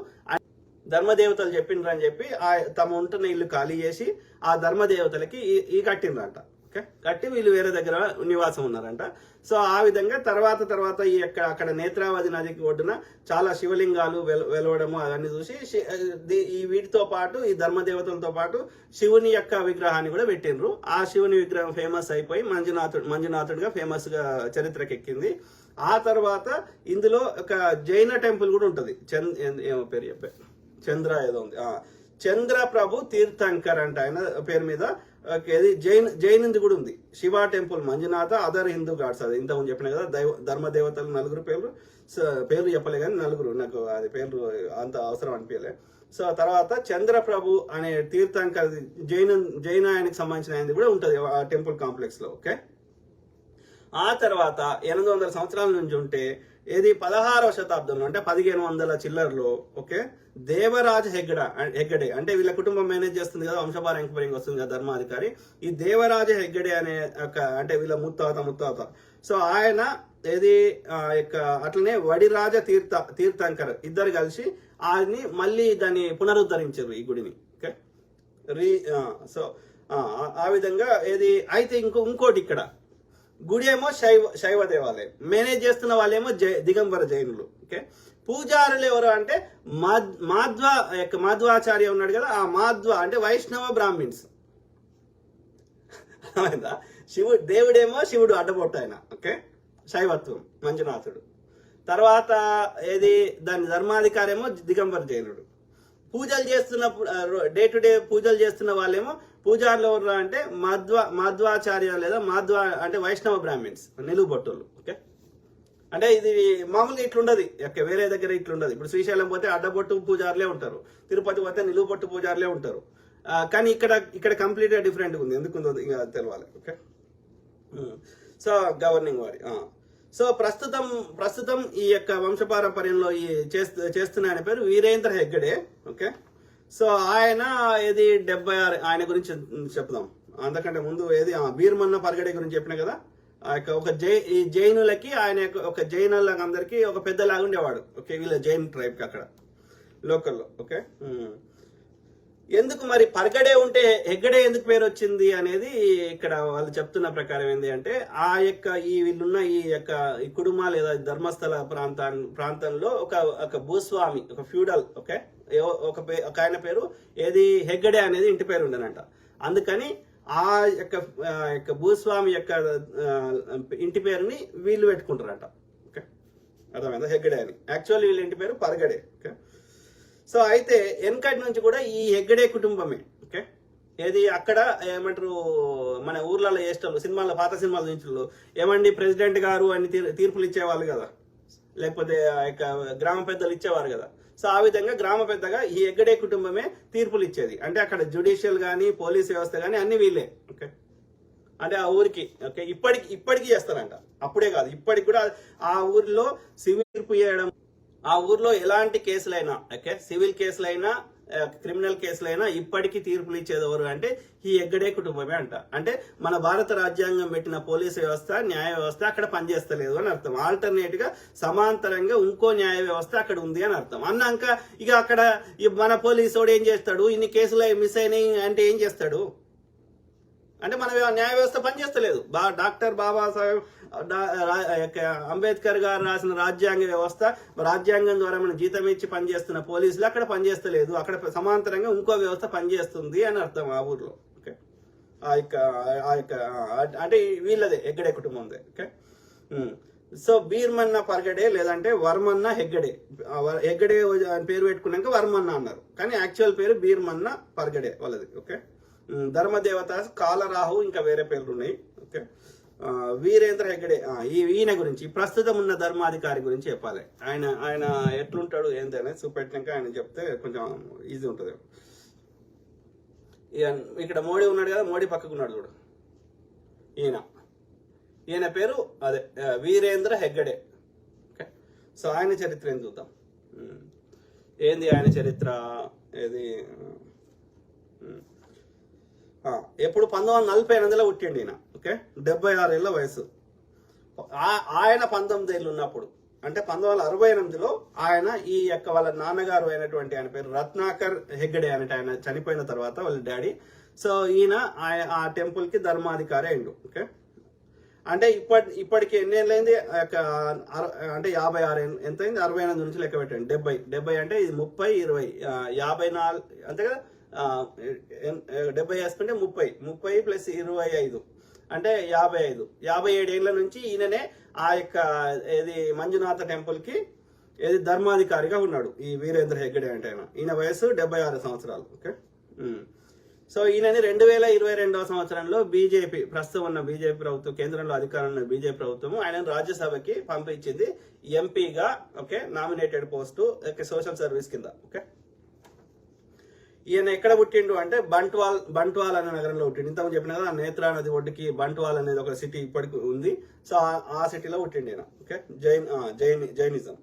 ధర్మదేవతలు చెప్పిండ్రు అని చెప్పి తమ ఉంటున్న ఇల్లు ఖాళీ చేసి ఆ ధర్మదేవతలకి ఈ కట్టిండ్రంట. ఓకే, కట్టి వీళ్ళు వేరే దగ్గర నివాసం ఉన్నారంట. సో ఆ విధంగా తర్వాత ఈ యొక్క అక్కడ నేత్రావతి నదికి ఒడ్డున చాలా శివలింగాలు వెలవడము అవన్నీ చూసి ఈ వీటితో పాటు ఈ ధర్మదేవతలతో పాటు శివుని యొక్క విగ్రహాన్ని కూడా పెట్టిండ్రు. ఆ శివుని విగ్రహం ఫేమస్ అయిపోయి మంజునాథుడిగా ఫేమస్ గా చరిత్రకి ఎక్కింది. ఆ తర్వాత ఇందులో ఒక జైన టెంపుల్ కూడా ఉంటది, ఏమో పేరు చెప్పే చంద్ర ఏదో ఉంది, చంద్ర ప్రభు తీర్థంకర్ అంట ఆయన పేరు మీద. జైనింది కూడా ఉంది, Shiva temple, Manjunatha, other Hindu gods. అది ఇంతకుముందు చెప్పిన కదా ధర్మదేవతలు 4 పేర్లు చెప్పలే కానీ 4 నాకు అది పేర్లు అంత అవసరం అనిపించలే. సో తర్వాత చంద్రప్రభు అనే తీర్థంకర్ జైన ఆయనకి సంబంధించిన ఆయనది కూడా ఉంటుంది ఆ టెంపుల్ కాంప్లెక్స్ లో. ఓకే, ఆ తర్వాత 800 సంవత్సరాల నుంచి ఉంటే ఏది 16వ శతాబ్దంలో అంటే 1500 చిల్లర్లో ఓకే దేవరాజ హెగ్గడే అంటే వీళ్ళ కుటుంబం మేనేజ్ చేస్తుంది కదా, వంశపార ఎంక్వైరింగ్ వస్తుంది కదా ధర్మాధికారి. ఈ దేవరాజ హెగ్గడే అనే అంటే వీళ్ళ ముత్తాత. సో ఆయన ఏది అట్లనే వడిరాజ తీర్థంకర్ ఇద్దరు కలిసి ఆయన్ని మళ్ళీ దాన్ని పునరుద్ధరించారు ఈ గుడిని. ఓకే, సో ఆ విధంగా ఏది అయితే ఇంకోటి ఇక్కడ గుడి ఏమో శైవ దేవాలయం, మేనేజ్ చేస్తున్న వాళ్ళేమో దిగంబర జైనులు. ఓకే, పూజారులు ఎవరు అంటే మాధ్వాచార్య ఉన్నాడు కదా, ఆ మాధ్వ అంటే వైష్ణవ బ్రాహ్మిన్స్. దేవుడేమో శివుడు అడ్డబొట్టు ఆయన. ఓకే, శైవత్వం మంజునాథుడు. తర్వాత ఏది దాని ధర్మాధికారేమో దిగంబర జైనుడు. పూజలు చేస్తున్నప్పుడు డే టు డే పూజలు చేస్తున్న వాళ్ళేమో పూజారులు ఎవరు అంటే మాధ్వాచార్య లేదా అంటే వైష్ణవ బ్రాహ్మిన్స్, నిలువు బొట్టులు. ఓకే, అంటే ఇది మామూలుగా ఇట్లుండదు, వేరే దగ్గర ఇట్లుండదు. ఇప్పుడు శ్రీశైలం పోతే అడ్డబొట్టు పూజారులే ఉంటారు, తిరుపతి పోతే నిలువు బొట్టు పూజారులే ఉంటారు. కానీ ఇక్కడ కంప్లీట్ గా డిఫరెంట్ ఉంది. ఎందుకుందో ఇంకా తెలవాలి. ఓకే, సో గవర్నింగ్ వారి సో ప్రస్తుతం ఈ యొక్క వంశపారంపర్యంలో ఈ చేస్తున్న ఆయన పేరు వీరేంద్ర హెగ్గడే. ఓకే, సో ఆయన ఏది 76 ఆయన గురించి చెప్దాం. అంతకంటే ముందు ఏది భీర్మన్న పరగడే గురించి చెప్పిన కదా, ఈ జైనులకి ఆయన ఒక జైనులకు అందరికి ఒక పెద్దలాగా ఉండేవాడు. ఓకే, వీళ్ళ జైన్ ట్రైబ్ కి అక్కడ లోకల్లో. ఓకే, ఎందుకు మరి పరగడే ఉంటే హెగ్గడే ఎందుకు పేరు వచ్చింది అనేది ఇక్కడ వాళ్ళు చెప్తున్న ప్రకారం ఏంటి అంటే ఆ యొక్క వీళ్ళున్న ఈ కుడుమ లేదా ధర్మస్థల ప్రాంతంలో ఒక భూస్వామి, ఒక ఫ్యూడల్. ఓకే, ఒక ఆయన పేరు ఏది హెగ్గడే అనేది ఇంటి పేరు ఉండనంట. అందుకని ఆ యొక్క భూస్వామి యొక్క ఇంటి పేరుని వీళ్ళు పెట్టుకుంటారంట. ఓకే, అర్థమైందా, హెగ్గడే అని. యాక్చువల్లీ వీళ్ళ ఇంటి పేరు పరగడే. ఓకే, సో అయితే వెనకటి నుంచి కూడా ఈ హెగ్గడే కుటుంబమే. ఓకే, ఏది అక్కడ ఏమంటారు మన ఊర్లలో చేసేటోళ్ళు పాత సినిమాల నుంచి ఏమండి ప్రెసిడెంట్ గారు అని తీర్పులు ఇచ్చేవాళ్ళు కదా, లేకపోతే ఆ యొక్క గ్రామ పెద్దలు ఇచ్చేవారు కదా. సో ఆ విధంగా గ్రామ పెద్దగా ఈ హెగ్గడే కుటుంబమే తీర్పులు ఇచ్చేది. అంటే అక్కడ జ్యుడిషియల్ కానీ పోలీస్ వ్యవస్థ కానీ అన్ని వీళ్ళే. ఓకే, అంటే ఆ ఊరికి ఓకే ఇప్పటికీ చేస్తారంట. అప్పుడే కాదు, ఇప్పటికి కూడా ఆ ఊరిలో సివిల్ తీర్పు చేయడం, ఆ ఊర్లో ఎలాంటి కేసులైనా ఓకే సివిల్ కేసులైనా క్రిమినల్ కేసులైనా ఇప్పటికీ తీర్పులు ఇచ్చేది ఎవరు అంటే ఈ హెగ్గడే కుటుంబమే అంట. అంటే మన భారత రాజ్యాంగం పెట్టిన పోలీసు వ్యవస్థ, న్యాయ వ్యవస్థ అక్కడ పనిచేస్తలేదు అని అర్థం. ఆల్టర్నేట్ గా సమాంతరంగా ఇంకో న్యాయ వ్యవస్థ అక్కడ ఉంది అని అర్థం. అన్నాక ఇక అక్కడ మన పోలీసు వాడు ఏం చేస్తాడు, ఇన్ని కేసులు మిస్ అయినాయి అంటే ఏం చేస్తాడు? అంటే మన న్యాయ వ్యవస్థ పనిచేస్తలేదు. డాక్టర్ బాబాసాహెబ్ అంబేద్కర్ గారు రాసిన రాజ్యాంగ వ్యవస్థ, రాజ్యాంగం ద్వారా మనం జీతం ఇచ్చి పనిచేస్తున్న పోలీసులు అక్కడ పనిచేస్తలేదు. అక్కడ సమాంతరంగా ఇంకో వ్యవస్థ పనిచేస్తుంది అని అర్థం ఆ ఊర్లో. ఓకే, అంటే వీళ్ళదే హెగ్గడే కుటుంబందే. ఓకే, సో బీర్మన్న పర్గడే లేదంటే వర్మన్న హెగ్గడే. హెగ్గడే అని పేరు పెట్టుకున్నాక వర్మన్న అన్నారు, కానీ యాక్చువల్ పేరు బీర్మన్న పర్గడే వాళ్ళది. ఓకే, ధర్మదేవత కాలరాహు, ఇంకా వేరే పేర్లు ఉన్నాయి. ఓకే, వీరేంద్ర హెగ్గడే ఈయన గురించి, ప్రస్తుతం ఉన్న ధర్మాధికారి గురించి చెప్పాలి. ఆయన ఎట్లుంటాడు ఏంటనే చూపెట్టినాక ఆయన చెప్తే కొంచెం ఈజీ ఉంటుంది. ఇక్కడ మోడీ ఉన్నాడు కదా, మోడీ పక్కకున్నాడు చూడు, ఈయన పేరు అదే వీరేంద్ర హెగ్గడే. ఓకే, సో ఆయన చరిత్ర ఏం చూద్దాం. ఏంది ఆయన చరిత్ర? ఏది ఎప్పుడు 1948లో పుట్టిండు ఈయన. ఓకే, 76 ఏళ్ళ వయసు. ఆయన 19 ఏళ్ళు ఉన్నప్పుడు, అంటే 1968లో ఆయన ఈ యొక్క వాళ్ళ నాన్నగారు అయినటువంటి ఆయన పేరు రత్నాకర్ హెగ్గడే అనేట ఆయన చనిపోయిన తర్వాత వాళ్ళ డాడీ, సో ఈయన ఆ టెంపుల్ కి ధర్మాధికారి అయిండు. ఓకే, అంటే ఇప్పటికి ఎన్ని ఏళ్ళైంది? అంటే 56 ఎంత అయింది? 68 నుంచి లెక్క పెట్టండి. 70 అంటే ఇది 30 20 54 అంతే కదా. 70 వేసుకుంటే 30 ప్లస్ 25 అంటే 57 ఏళ్ల నుంచి ఈయననే ఆ యొక్క ఏది మంజునాథ టెంపుల్ కి ఏది ధర్మాధికారిగా ఉన్నాడు ఈ వీరేంద్ర హెగ్గడే అంటే ఈయన వయసు 76 సంవత్సరాలు. ఓకే, సో ఈయనని 2022వ సంవత్సరంలో బీజేపీ, ప్రస్తుతం ఉన్న బీజేపీ ప్రభుత్వం, కేంద్రంలో అధికారంలో ఉన్న బీజేపీ ప్రభుత్వం ఆయన రాజ్యసభకి పంపించింది ఎంపీగా. Okay, nominated post social service కింద. ఓకే, ఈయన ఎక్కడ పుట్టిండు అంటే బంట్వాల్ అనే నగరంలో పుట్టిండు. ఇంతకు చెప్పిన కదా, నేత్రా నది ఒడ్డుకి బంట్వాల్ అనేది ఒక సిటీ ఇప్పటికి ఉంది. సో ఆ సిటీలో పుట్టిండు ఈయన. Okay, Jainism.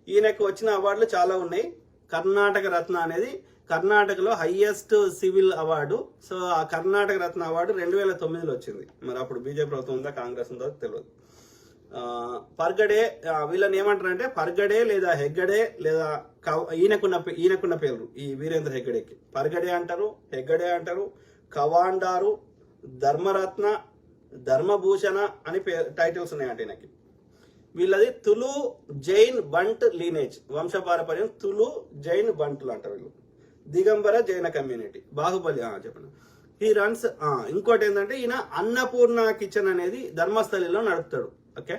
ఈయనకు వచ్చిన అవార్డులు చాలా ఉన్నాయి. కర్ణాటక రత్న అనేది కర్ణాటకలో హైయెస్ట్ సివిల్ అవార్డు. సో ఆ కర్ణాటక రత్న అవార్డు 2009లో వచ్చింది. మరి అప్పుడు బీజేపీ ప్రభుత్వం ఉందా కాంగ్రెస్ ఉందో తెలియదు. పర్గడే, వీళ్ళని ఏమంటారంటే పర్గడే లేదా హెగ్గడే లేదా ఈయనకున్న పేర్లు ఈ వీరేంద్ర హెగ్గడేకి పర్గడే అంటారు, హెగ్గడే అంటారు, కవాండారు, ధర్మరత్న, ధర్మభూషణ అని టైటిల్స్ ఉన్నాయంట ఈయనకి. వీళ్ళది తులు జైన్ బంట్ లీనేజ్, వంశపారపర్యం తులు జైన్ బంటులు అంటారు వీళ్ళు. దిగంబర జైన కమ్యూనిటీ. బాహుబలి చెప్పండి. ఈ రన్స్. ఇంకోటి ఏంటంటే ఈయన అన్నపూర్ణ కిచెన్ అనేది ధర్మస్థలిలో నడుపుతాడు. ఓకే,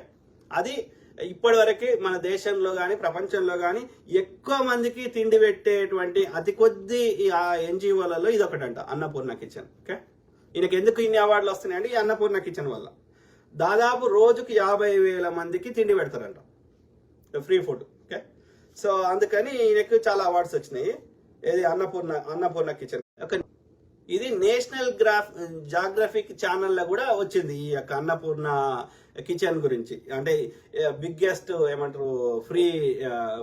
అది ఇప్పటి వరకు మన దేశంలో కానీ ప్రపంచంలో కానీ ఎక్కువ మందికి తిండి పెట్టేటువంటి అతి కొద్ది ఎన్జిఓలలో ఇది ఒకటంట, అన్నపూర్ణ కిచెన్. ఓకే, ఈయనకి ఎందుకు ఇన్ని అవార్డులు వస్తున్నాయంటే ఈ అన్నపూర్ణ కిచెన్ వల్ల. దాదాపు రోజుకి 50,000 మందికి తిండి పెడతారంట, ఫ్రీ ఫుడ్. ఓకే, సో అందుకని ఈయనకు చాలా అవార్డ్స్ వచ్చినాయి. ఏది అన్నపూర్ణ కిచెన్. ఇది నేషనల్ జాగ్రఫిక్ ఛానల్లో కూడా వచ్చింది ఈ యొక్క అన్నపూర్ణ కిచెన్ గురించి. అంటే బిగ్గెస్ట్ ఏమంటారు ఫ్రీ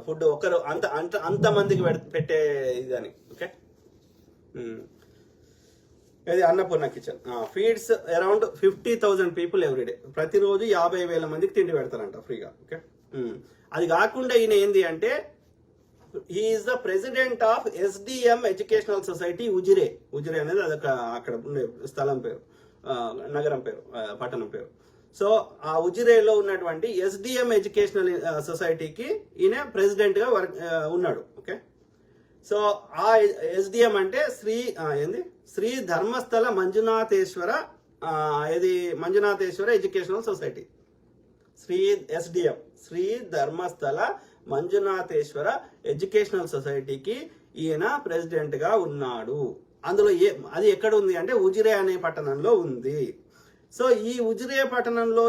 ఫుడ్ ఒకరు అంత మందికి పెట్టే ఇదని. ఓకే, ఇది Annapurna kitchen feeds around 50,000 people everyday. ప్రతిరోజు 50,000 మందికి తిండి పెడతారంట ఫ్రీగా. ఓకే, అది కాకుండా ఈయన ఏంది అంటే he is the president of SDM educational society Ujire అనేది అదొక అక్కడ ఉండే స్థలం పేరు, నగరం పేరు, పట్టణం పేరు. సో ఆ ఉజిరేలో ఉన్నటువంటి SDM ఎడ్యుకేషనల్ సొసైటీకి ఈయన ప్రెసిడెంట్ గా ఉన్నాడు. ఓకే, సో ఆ SDM అంటే Shri Dharmasthala Manjunatheshwara educational society. SDM Shri Dharmasthala Manjunatheshwara educational సొసైటీకి ఈయన ప్రెసిడెంట్ గా ఉన్నాడు. అందులో అది ఎక్కడ ఉంది అంటే ఉజిరే అనే పట్టణంలో ఉంది. సో ఈ ఉజిరే పట్టణంలో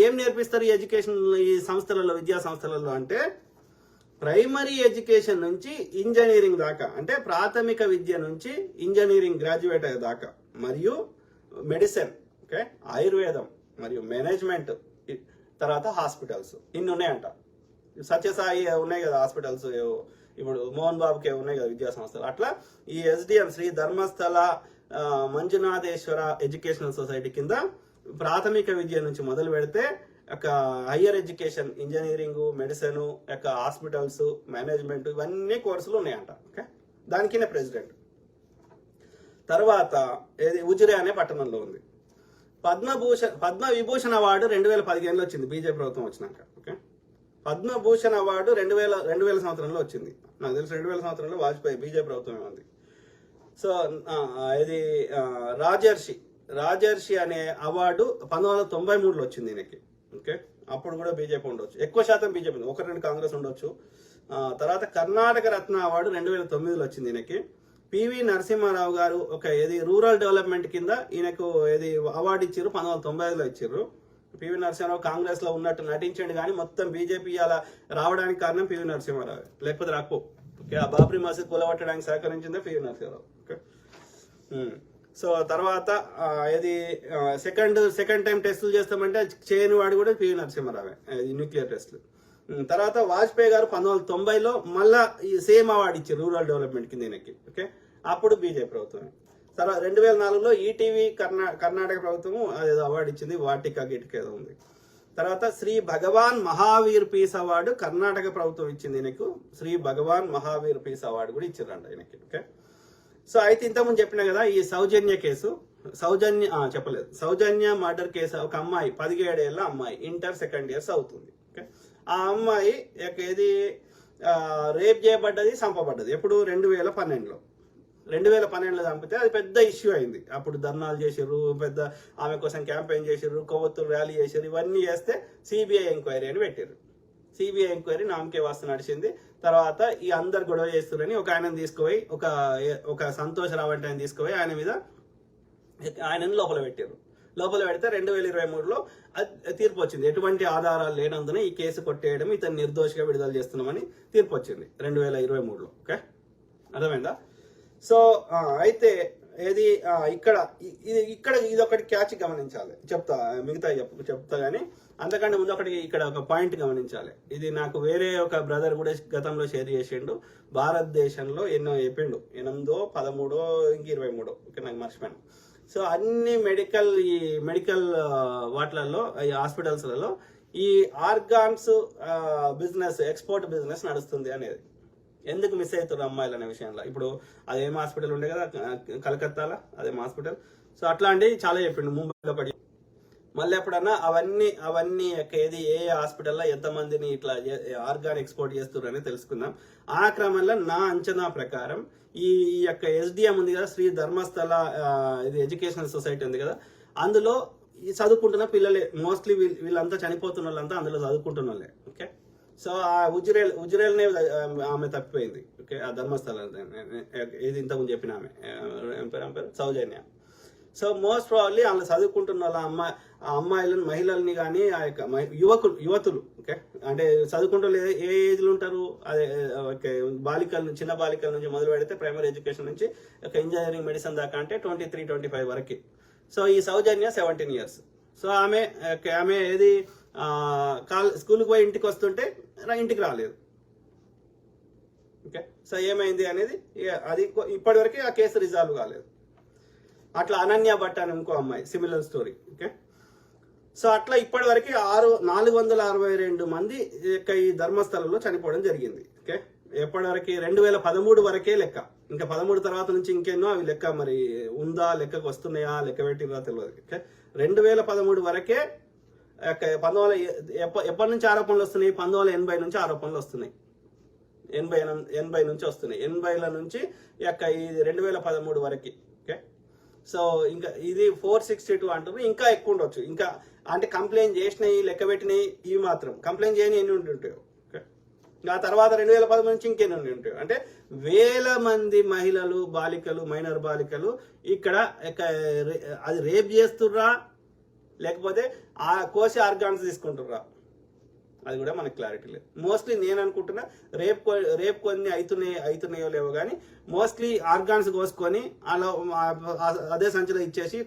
ఏం నేర్పిస్తారు ఈ ఎడ్యుకేషన్ ఈ సంస్థలలో, విద్యా సంస్థలలో అంటే ప్రైమరీ ఎడ్యుకేషన్ నుంచి ఇంజనీరింగ్ దాకా, అంటే ప్రాథమిక విద్య నుంచి ఇంజనీరింగ్ గ్రాడ్యుయేట్ అయ్యే దాకా, మరియు మెడిసిన్, ఓకే, ఆయుర్వేదం మరియు మేనేజ్మెంట్, తర్వాత హాస్పిటల్స్ ఇన్ని ఉన్నాయంట. సత్యసాయి ఉన్నాయి కదా హాస్పిటల్స్, ఇప్పుడు మోహన్ బాబుకే ఉన్నాయి కదా విద్యా సంస్థలు. అట్లా ఈ SDM Shri Dharmasthala Manjunatheshwara educational society కింద ప్రాథమిక విద్య నుంచి మొదలు పెడితే higher education, engineering, medicine, hospitals, management, ఇవన్నీ కోర్సులు ఉన్నాయంట. ఓకే, దానికినే ప్రెసిడెంట్. తర్వాత ఏది ఉజిరే అనే పట్టణంలో ఉంది. పద్మవిభూషణ్ అవార్డు 2015లో వచ్చింది బీజేపీ ప్రభుత్వం వచ్చినాక. ఓకే, పద్మభూషణ్ అవార్డు 2000 సంవత్సరంలో వచ్చింది. నాకు తెలిసి 2000 సంవత్సరంలో వాజ్పేయి బీజేపీ ప్రభుత్వమే ఉంది. సో ఇది రాజర్షి అనే అవార్డు 1993లో వచ్చింది ఈయనకి. ఓకే, అప్పుడు కూడా బీజేపీ ఉండొచ్చు, ఎక్కువ శాతం బీజేపీ, 1-2 కాంగ్రెస్ ఉండొచ్చు. తర్వాత కర్ణాటక రత్న అవార్డు 2009లో వచ్చింది ఈయనకి. పివి నరసింహారావు గారు రూరల్ డెవలప్మెంట్ కింద ఈయనకు అవార్డు ఇచ్చారు, 1995లో ఇచ్చారు. పివి నరసింహారావు కాంగ్రెస్ లో ఉన్నట్టు నటించండి కానీ మొత్తం బీజేపీ అలా రావడానికి కారణం పివి నరసింహారావు, లేకపోతే రాకపో. ఓకే, ఆ బాబ్రీ మసీద్ కూలగొట్టడానికి సహకరించిందే పివి నరసింహారావు. ఓకే, సో తర్వాత సెకండ్ టైం టెస్టులు చేస్తామంటే చేయని వాడు కూడా పివి నరసింహారావే, న్యూక్లియర్ టెస్టులు. తర్వాత వాజ్పేయి గారు 1990లో మళ్ళా ఈ సేమ్ అవార్డు ఇచ్చారు రూరల్ డెవలప్మెంట్ కింద ఈయనకి. ఓకే, అప్పుడు బీజేపీ ప్రభుత్వమే. తర్వాత 2004లో ఈటీవీ కర్ణాటక ప్రభుత్వము అదేదో అవార్డు ఇచ్చింది, వాటికా గిటిక ఏదో ఉంది. తర్వాత శ్రీ భగవాన్ మహావీర్ పీస్ అవార్డు కర్ణాటక ప్రభుత్వం ఇచ్చింది ఈయనకు. శ్రీ భగవాన్ మహావీర్ పీస్ అవార్డు కూడా ఇచ్చారంట ఈయనకి. ఓకే, సో అయితే ఇంతకుముందు చెప్పిన కదా ఈ సౌజన్య మర్డర్ కేసు. ఒక అమ్మాయి 17 ఏళ్ల అమ్మాయి, ఇంటర్ సెకండ్ ఇయర్స్ అవుతుంది. ఓకే, ఆ అమ్మాయి రేప్ చేయబడ్డది, చంపబడ్డది ఎప్పుడు 2012లో. 2012లో చంపితే అది పెద్ద ఇష్యూ అయింది. అప్పుడు ధర్నాలు చేసారు, పెద్ద ఆమె కోసం క్యాంపెయిన్ చేసారు, కొవ్వొత్తులు ర్యాలీ చేసారు. ఇవన్నీ చేస్తే సిబిఐ ఎంక్వైరీ అని పెట్టారు. సిబిఐ ఎంక్వైరీ నామకే వాస్తు నడిచింది. తర్వాత ఈ అందరు గొడవ చేస్తున్నారని ఒక ఆయనను తీసుకుపోయి ఒక సంతోషరావు అంటే ఆయన తీసుకుపోయి ఆయనను లోపల పెట్టారు. లోపల పెడితే 2023లో తీర్పు వచ్చింది. ఎటువంటి ఆధారాలు లేనందున ఈ కేసు కొట్టేయడం, ఇతను నిర్దోషిగా విడుదల చేస్తున్నామని తీర్పు వచ్చింది 2023లో. ఓకే, అర్థమైందా? సో అయితే ఇక్కడ ఇది ఒకటి క్యాచ్ గమనించాలి. మిగతా చెప్తా కానీ అంతకంటే ముందు ఇక్కడ ఒక పాయింట్ గమనించాలి. ఇది నాకు వేరే ఒక బ్రదర్ కూడా గతంలో షేర్ చేసిండు. భారతదేశంలో ఎన్నో చెప్పిండు, 8, 13, ఇంక 23. ఓకే, నాకు మర్చిపోయాను. సో అన్ని మెడికల్ వాటిలలో, ఈ హాస్పిటల్స్లలో ఈ ఆర్గాన్స్ బిజినెస్, ఎక్స్పోర్ట్ బిజినెస్ నడుస్తుంది అనేది. ఎందుకు మిస్ అవుతారు అమ్మాయిలు అనే విషయంలో. ఇప్పుడు అదేం హాస్పిటల్ ఉండే కదా కలకత్తాలో, అదేం హాస్పిటల్. సో అట్లాంటివి చాలా చెప్పిండు. ముంబైలో పడి మళ్ళీ ఎప్పుడన్నా అవన్నీ ఏ హాస్పిటల్లో ఎంతమందిని ఇట్లా ఆర్గాన్ ఎక్స్పోర్ట్ చేస్తున్నారు అని తెలుసుకుందాం. ఆ క్రమంలో నా అంచనా ప్రకారం ఈ SDM ఉంది కదా, శ్రీ ధర్మస్థల ఎడ్యుకేషనల్ సొసైటీ ఉంది కదా, అందులో ఈ చదువుకుంటున్న పిల్లలే మోస్ట్లీ. వీళ్ళంతా చనిపోతున్న వాళ్ళంతా అందులో చదువుకుంటున్న వాళ్ళే. ఓకే, సో ఆ ఉజ్రేల్నే ఆమె తప్పిపోయింది. ఓకే, ఆ ధర్మస్థల ఇది ఇంతకుముందు చెప్పిన ఆమె పేరు సౌజన్య. సో మోస్ట్ ప్రాబ్లీ వాళ్ళు చదువుకుంటున్న వాళ్ళ అమ్మాయిలను, మహిళల్ని కానీ ఆ యొక్క యువతులు. ఓకే, అంటే చదువుకుంటూ ఏ ఏజ్లు ఉంటారు, అదే చిన్న బాలికల నుంచి మొదలు పెడితే ప్రైమరీ ఎడ్యుకేషన్ నుంచి ఇంజనీరింగ్, మెడిసిన్ దాకా అంటే 23-25 వరకు. సో ఈ సౌజన్య 17 ఇయర్స్. సో ఆమె స్కూల్కి పోయి ఇంటికి వస్తుంటే ఇంటికి రాలేదు. ఓకే, సో ఏమైంది అనేది అది ఇప్పటివరకు ఆ కేసు రిజాల్వ్ కాలేదు. అట్లా అనన్య భట్ అని ఇంకో అమ్మాయి, సిమిలర్ స్టోరీ. ఓకే, సో అట్లా ఇప్పటివరకు 462 మంది ఈ ధర్మస్థలంలో చనిపోవడం జరిగింది. ఓకే, ఎప్పటివరకు 2013 వరకే లెక్క. ఇంకా 13 తర్వాత నుంచి ఇంకెన్నో అవి లెక్క మరి ఉందా, లెక్కకు వస్తున్నాయా, లెక్క పెట్టిరా తెలియదు. ఓకే, 2013 వరకే. ఎప్పటి నుంచి ఆరోపణలు వస్తున్నాయి? 1980 నుంచి ఆరోపణలు వస్తున్నాయి. 80 నుంచి వస్తున్నాయి. 80ల నుంచి ఈ 2013 వరకు. ఓకే, సో ఇంకా ఇది 462 అంటారు. ఇంకా ఎక్కువ ఉండొచ్చు. ఇంకా అంటే కంప్లైంట్ చేసినాయి, లెక్క పెట్టినాయి, ఇవి మాత్రం కంప్లైంట్ చేయని ఎన్ని ఉండి ఉంటాయో. ఓకే, ఆ తర్వాత 2013 నుంచి ఇంకెన్ని ఉండి ఉంటాయో. అంటే వేల మంది మహిళలు, బాలికలు, మైనర్ బాలికలు ఇక్కడ అది రేప్ చేస్తుర్రా, లేకపోతే ఆ కోసి ఆర్గాన్స్ తీసుకుంటుర్రా, అది కూడా మనకు క్లారిటీ లేదు. మోస్ట్లీ నేను అనుకుంటున్నా రేప్ కొన్ని అవుతున్నాయో లేవో కానీ మోస్ట్లీ ఆర్గాన్స్ కోసుకొని అలా అదే సంచిలో ఇచ్చేసి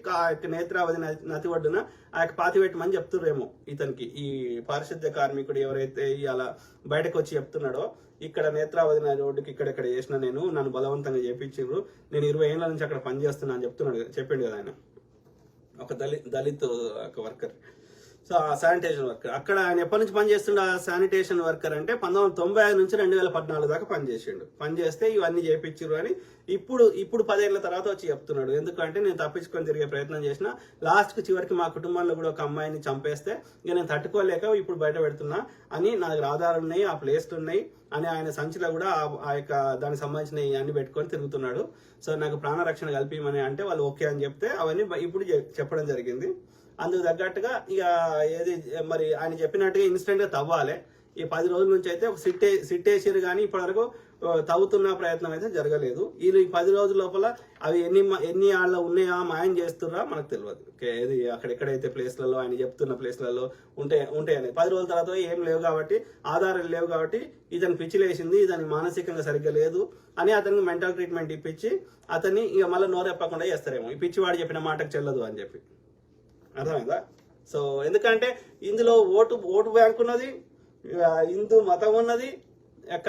నేత్రావతి నది ఒడ్డున పాతిపెట్టమని చెప్తుర్రేమో ఇతనికి. ఈ పారిశుద్ధ్య కార్మికుడు ఎవరైతే అలా బయటకు వచ్చి చెప్తున్నాడో, ఇక్కడ నేత్రావతి నది ఒడ్డుకి ఇక్కడెక్కడ చేసిన నన్ను బలవంతంగా చేపించారు, నేను 20 ఏళ్ల నుంచి అక్కడ పనిచేస్తున్నా అని చెప్పిండు కదా ఆయన, ఒక దళిత్ ఒక వర్కర్. సో ఆ శానిటేషన్ వర్కర్ అక్కడ ఆయన ఎప్పటి నుంచి పనిచేస్తుండే ఆ శానిటేషన్ వర్కర్ అంటే 1995 నుంచి 2014 దాకా పనిచేసిండు. పనిచేస్తే ఇవన్నీ చేయించారు అని ఇప్పుడు 10 ఏళ్ల తర్వాత వచ్చి చెప్తున్నాడు. ఎందుకంటే నేను తప్పించుకొని తిరిగే ప్రయత్నం చేసిన, లాస్ట్కి చివరికి మా కుటుంబంలో కూడా ఒక అమ్మాయిని చంపేస్తే ఇక నేను తట్టుకోలేక ఇప్పుడు బయట పెడుతున్నా అని నా దగ్గర ఆధారాలు ఉన్నాయి, ఆ ప్లేస్లు ఉన్నాయి అని ఆయన సంచిలో కూడా ఆ యొక్క దానికి సంబంధించిన అన్ని పెట్టుకొని తిరుగుతున్నాడు. సో నాకు ప్రాణరక్షణ కల్పించమని అంటే వాళ్ళు ఓకే అని చెప్తే అవన్నీ ఇప్పుడు చెప్పడం జరిగింది. అందుకు తగ్గట్టుగా ఇక ఏది మరి ఆయన చెప్పినట్టుగా ఇన్స్టెంట్గా తవ్వాలి. ఈ 10 రోజుల నుంచి అయితే ఒక సిట్ వేసారు, కానీ ఇప్పటివరకు తవ్వుతున్న ప్రయత్నం అయితే జరగలేదు. వీళ్ళు ఈ 10 రోజుల లోపల అవి ఎన్ని ఆళ్ళ ఉన్నాయా మాయం చేస్తున్నారా మనకు తెలియదు. ఏది అక్కడెక్కడైతే ప్లేస్లలో ఆయన చెప్తున్న ప్లేస్లలో ఉంటాయని 10 రోజుల తర్వాత ఏం లేవు కాబట్టి, ఆధారాలు లేవు కాబట్టి ఇతను పిచ్చిలేసింది, ఇతని మానసికంగా సరిగ్గా లేదు అని అతనికి మెంటల్ ట్రీట్మెంట్ ఇప్పించి అతన్ని ఇక మళ్ళీ నోరెప్పకుండా చేస్తారేమో, ఈ పిచ్చివాడు చెప్పిన మాటకు చెల్లదు అని చెప్పి. అర్థమైందా? సో ఎందుకంటే ఇందులో ఓటు బ్యాంక్ ఉన్నది, హిందూ మతం ఉన్నది,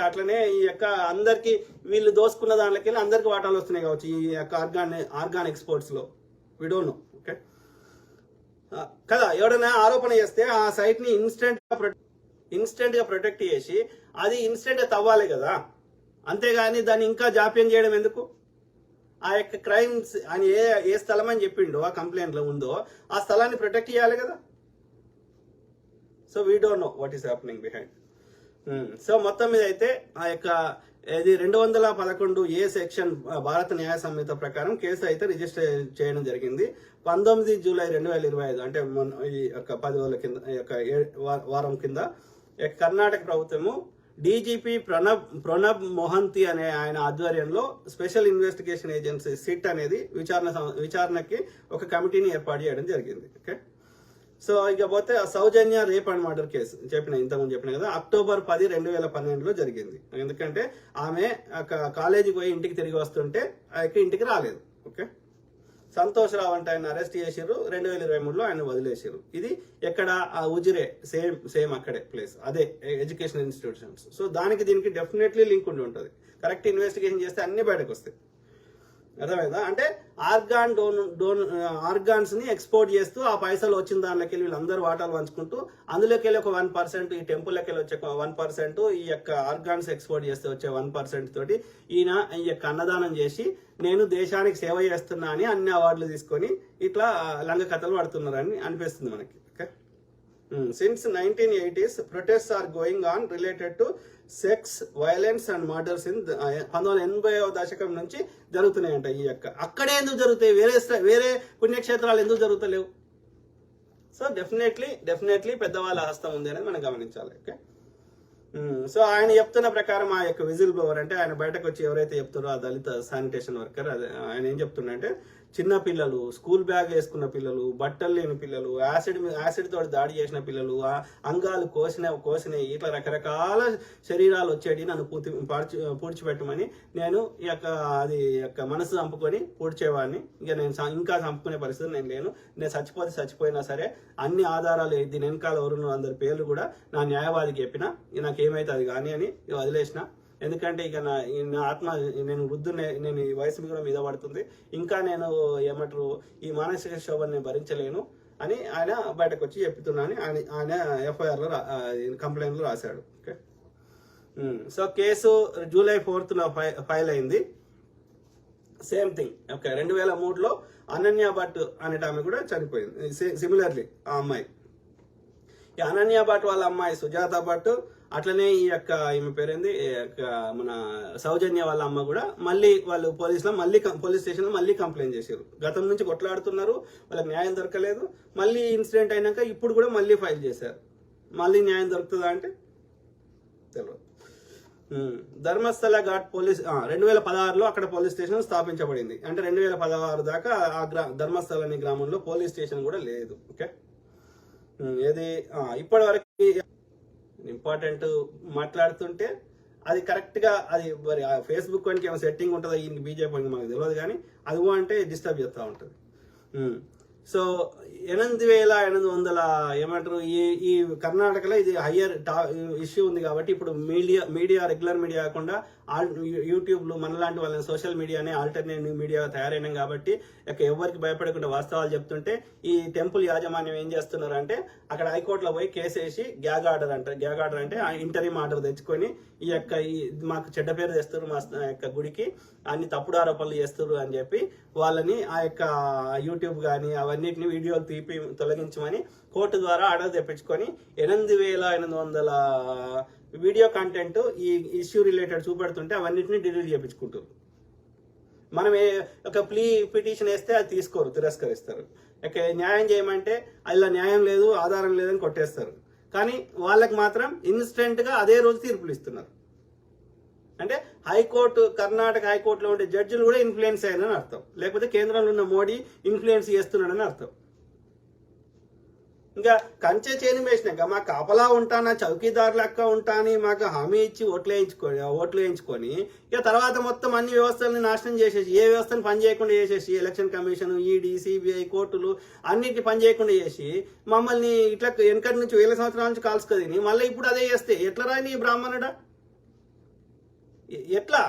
అట్లనే ఈ యొక్క అందరికి వీళ్ళు దోసుకున్న దాంట్లోకి వెళ్ళి అందరికి వాటాలు వస్తున్నాయి కావచ్చు ఈ యొక్క ఆర్గాన్ ఎక్స్పోర్ట్స్ లో. We don't know. ఓకే కదా, ఎవడైనా ఆరోపణ చేస్తే ఆ సైట్ ని ఇన్స్టెంట్ గా ప్రొటెక్ట్ చేసి అది ఇన్స్టెంట్ గా తవ్వాలి కదా, అంతేగాని దాన్ని ఇంకా జాప్యం చేయడం ఎందుకు? ఆ యొక్క క్రైమ్స్ అని ఏ స్థలం అని చెప్పిండో ఆ కంప్లైంట్ లో ఉందో ఆ స్థలాన్ని ప్రొటెక్ట్ చేయాలి కదా. So we don't know what is happening behind. So మొత్తం మీద అయితే ఆ యొక్క ఇది 211A సెక్షన్ భారత న్యాయ సంహిత ప్రకారం కేసు అయితే రిజిస్టర్ చేయడం జరిగింది. 19 జూలై 2025 అంటే ఈ యొక్క 10 రోజుల కింద వారం కింద కర్ణాటక ప్రభుత్వము డీజీపీ ప్రణబ్ మొహంతి అనే ఆయన ఆధ్వర్యంలో స్పెషల్ ఇన్వెస్టిగేషన్ ఏజెన్సీ సిట్ అనేది విచారణకి ఒక కమిటీని ఏర్పాటు చేయడం జరిగింది. ఓకే, సో ఇక పోతే సౌజన్య రేప్ అండ్ మర్డర్ కేసు ఇంతకుముందు చెప్పిన కదా, అక్టోబర్ 10, 2012లో జరిగింది. ఎందుకంటే ఆమె కాలేజీకి పోయి ఇంటికి తిరిగి వస్తుంటే ఇంటికి రాలేదు. ఓకే, సంతోష్ రావు అంటే ఆయన అరెస్ట్ చేసిర్రు, 2023లో ఆయన వదిలేసారు. ఇది ఎక్కడ ఉజిరే సేమ్ అక్కడే ప్లేస్, అదే ఎడ్యుకేషన్ ఇన్స్టిట్యూషన్స్. సో దానికి దీనికి డెఫినెట్లీ లింక్ ఉండి ఉంటుంది. కరెక్ట్ ఇన్వెస్టిగేషన్ చేస్తే అన్ని బయటకు వస్తాయి. అర్థమైందా? అంటే ఆర్గాన్స్ ని ఎక్స్పోర్ట్ చేస్తూ ఆ పైసలు వచ్చిన దాంట్లోకి వెళ్ళి వీళ్ళందరూ వాటాలు పంచుకుంటూ అందులోకి వెళ్ళి ఒక 1%, ఈ టెంపుల్లోకి వెళ్ళి వచ్చే 1%, ఈ యొక్క ఆర్గాన్స్ ఎక్స్పోర్ట్ చేస్తే వచ్చే 1% తోటి ఈయన ఈ యొక్క అన్నదానం చేసి నేను దేశానికి సేవ చేస్తున్నా అని అన్ని అవార్డులు తీసుకొని ఇట్లా లంగ కథలు పడుతున్నారని అనిపిస్తుంది మనకి. Okay, since 1980s protests are going on related to sex, violence and murders in 1980వ దశకం నుంచి జరుగుతున్నాయంట. ఈ యొక్క అక్కడే ఎందుకు జరుగుతాయి, వేరే పుణ్యక్షేత్రాలు ఎందుకు జరుగుతలేవు? సో డెఫినెట్లీ పెద్దవాళ్ళ హస్తం ఉంది అనేది మనం గమనించాలి. ఓకే, సో ఆయన చెప్తున్న ప్రకారం ఆ యొక్క విజిల్ బ్లోవర్ అంటే ఆయన బయటకు వచ్చి ఎవరైతే చెప్తారో ఆ దళిత శానిటేషన్ వర్కర్, ఆయన ఏం చెప్తుండే, చిన్న పిల్లలు, స్కూల్ బ్యాగ్ వేసుకున్న పిల్లలు, బట్టలు లేని పిల్లలు, యాసిడ్ తోటి దాడి చేసిన పిల్లలు, అంగాలు కోసినవి ఇట్లా రకరకాల శరీరాలు వచ్చేటి నన్ను పూడ్చిపెట్టమని నేను ఈ యొక్క మనసు చంపుకొని పూడ్చేవాడిని. ఇక నేను ఇంకా చంపుకునే పరిస్థితి నేను లేను. నేను చచ్చిపోయినా సరే అన్ని ఆధారాలు దీని వెనకాల ఎవరున్న అందరి పేర్లు కూడా నా న్యాయవాదికి చెప్పిన, నాకేమైతే అది కానీ అని వదిలేసిన. ఎందుకంటే ఇక నా ఆత్మ, నేను వృద్ధునే, నేను ఈ వయసు కూడా మీద పడుతుంది, ఇంకా నేను ఏమంటారు ఈ మానసిక శోభను నేను భరించలేను అని ఆయన బయటకు వచ్చి చెప్తున్నా అని ఆయన ఎఫ్ఐఆర్లో కంప్లైంట్లో రాశాడు. Okay, so case July 4th file అయింది. Same thing. ఓకే, 2003లో అనన్య భట్ అనేట ఆమె కూడా చనిపోయింది. సిమిలర్లీ ఆ అమ్మాయి, ఈ అనన్య భట్ వాళ్ళ అమ్మాయి సుజాత భట్, అట్లనే ఈ యొక్క ఈమె పేరేంది మన సౌజన్య వాళ్ళ అమ్మ కూడా మళ్ళీ వాళ్ళు పోలీస్ స్టేషన్ లో మళ్ళీ కంప్లైంట్ చేశారు. గతం నుంచి కొట్లాడుతున్నారు, వాళ్ళకి న్యాయం దొరకలేదు. మళ్ళీ ఇన్సిడెంట్ అయినాక ఇప్పుడు కూడా మళ్ళీ ఫైల్ చేశారు. మళ్ళీ న్యాయం దొరుకుతుందా అంటే తెలియదు. ధర్మస్థల ఘాట్ పోలీస్ 2016లో అక్కడ పోలీస్ స్టేషన్ స్థాపించబడింది. అంటే 2016 దాకా ఆ ధర్మస్థల అనే గ్రామంలో పోలీస్ స్టేషన్ కూడా లేదు. ఓకే, ఏది ఇప్పటి వరకు ఇంపార్టెంట్ మాట్లాడుతుంటే అది కరెక్ట్ గా అది మరి ఫేస్బుక్ వానికి ఏమైనా సెట్టింగ్ ఉంటుందా, ఈ బీజేపీ మనకు తెలియదు, కానీ అది అంటే డిస్టర్బ్ చేస్తూ ఉంటుంది. సో 8,800 ఏమంటారు ఈ కర్ణాటకలో ఇది హయ్యర్ ఇష్యూ ఉంది కాబట్టి ఇప్పుడు రెగ్యులర్ మీడియా కాకుండా యూట్యూబ్లు మనలాంటి వాళ్ళని సోషల్ మీడియానే ఆల్టర్నేటివ్ మీడియా తయారైనాం కాబట్టి ఎవరికి భయపడకుండా వాస్తవాలు చెప్తుంటే ఈ టెంపుల్ యాజమాన్యం ఏం చేస్తున్నారు అంటే అక్కడ హైకోర్టులో పోయి కేసు వేసి గ్యాగ్ ఆర్డర్ అంటే ఇంటరీమ్ ఆర్డర్ తెచ్చుకొని ఈ మాకు చెడ్డ పేరు తెస్తారు మా గుడికి అన్ని తప్పుడు ఆరోపణలు చేస్తారు అని చెప్పి వాళ్ళని ఆ యూట్యూబ్ కానీ అవన్నిటిని వీడియోలు తీపి తొలగించమని కోర్టు ద్వారా ఆర్డర్ తెప్పించుకొని 8,800 వీడియో కంటెంట్ ఈ ఇష్యూ రిలేటెడ్ చూపెడుతుంటే అవన్నిటిని డిలీట్ చేయించుకుంటారు. మనం ఒక పిటిషన్ వేస్తే అది తీసుకోరు, తిరస్కరిస్తారు. న్యాయం చేయమంటే అలా న్యాయం లేదు, ఆధారం లేదని కొట్టేస్తారు. కానీ వాళ్ళకి మాత్రం ఇన్స్టెంట్గా అదే రోజు తీర్పులు ఇస్తున్నారు. అంటే హైకోర్టు, కర్ణాటక హైకోర్టులో ఉండే జడ్జిలు కూడా ఇన్ఫ్లుయెన్స్ అయ్యారని అర్థం, లేకపోతే కేంద్రంలో ఉన్న మోడీ ఇన్ఫ్లుయెన్స్ చేస్తున్నాడని అర్థం. ఇంకా కంచె చేని వేసినాక మా కాపలా ఉంటానా, చౌకీదారు లెక్క ఉంటాని మాకు హామీ ఇచ్చి ఓట్లు వేయించుకొని ఇక తర్వాత మొత్తం అన్ని వ్యవస్థలని నాశనం చేసేసి, ఏ వ్యవస్థను పని చేయకుండా చేసేసి, ఎలక్షన్ కమిషన్, ఈడీ, సిబిఐ, కోర్టులు అన్నిటిని పని చేయకుండా చేసి మమ్మల్ని ఇట్లా వెనకటి నుంచి 1000 సంవత్సరాల నుంచి కాల్చుకొని మళ్ళీ ఇప్పుడు అదే చేస్తే ఎట్లా రాని బ్రాహ్మణుడా? ఎట్లా?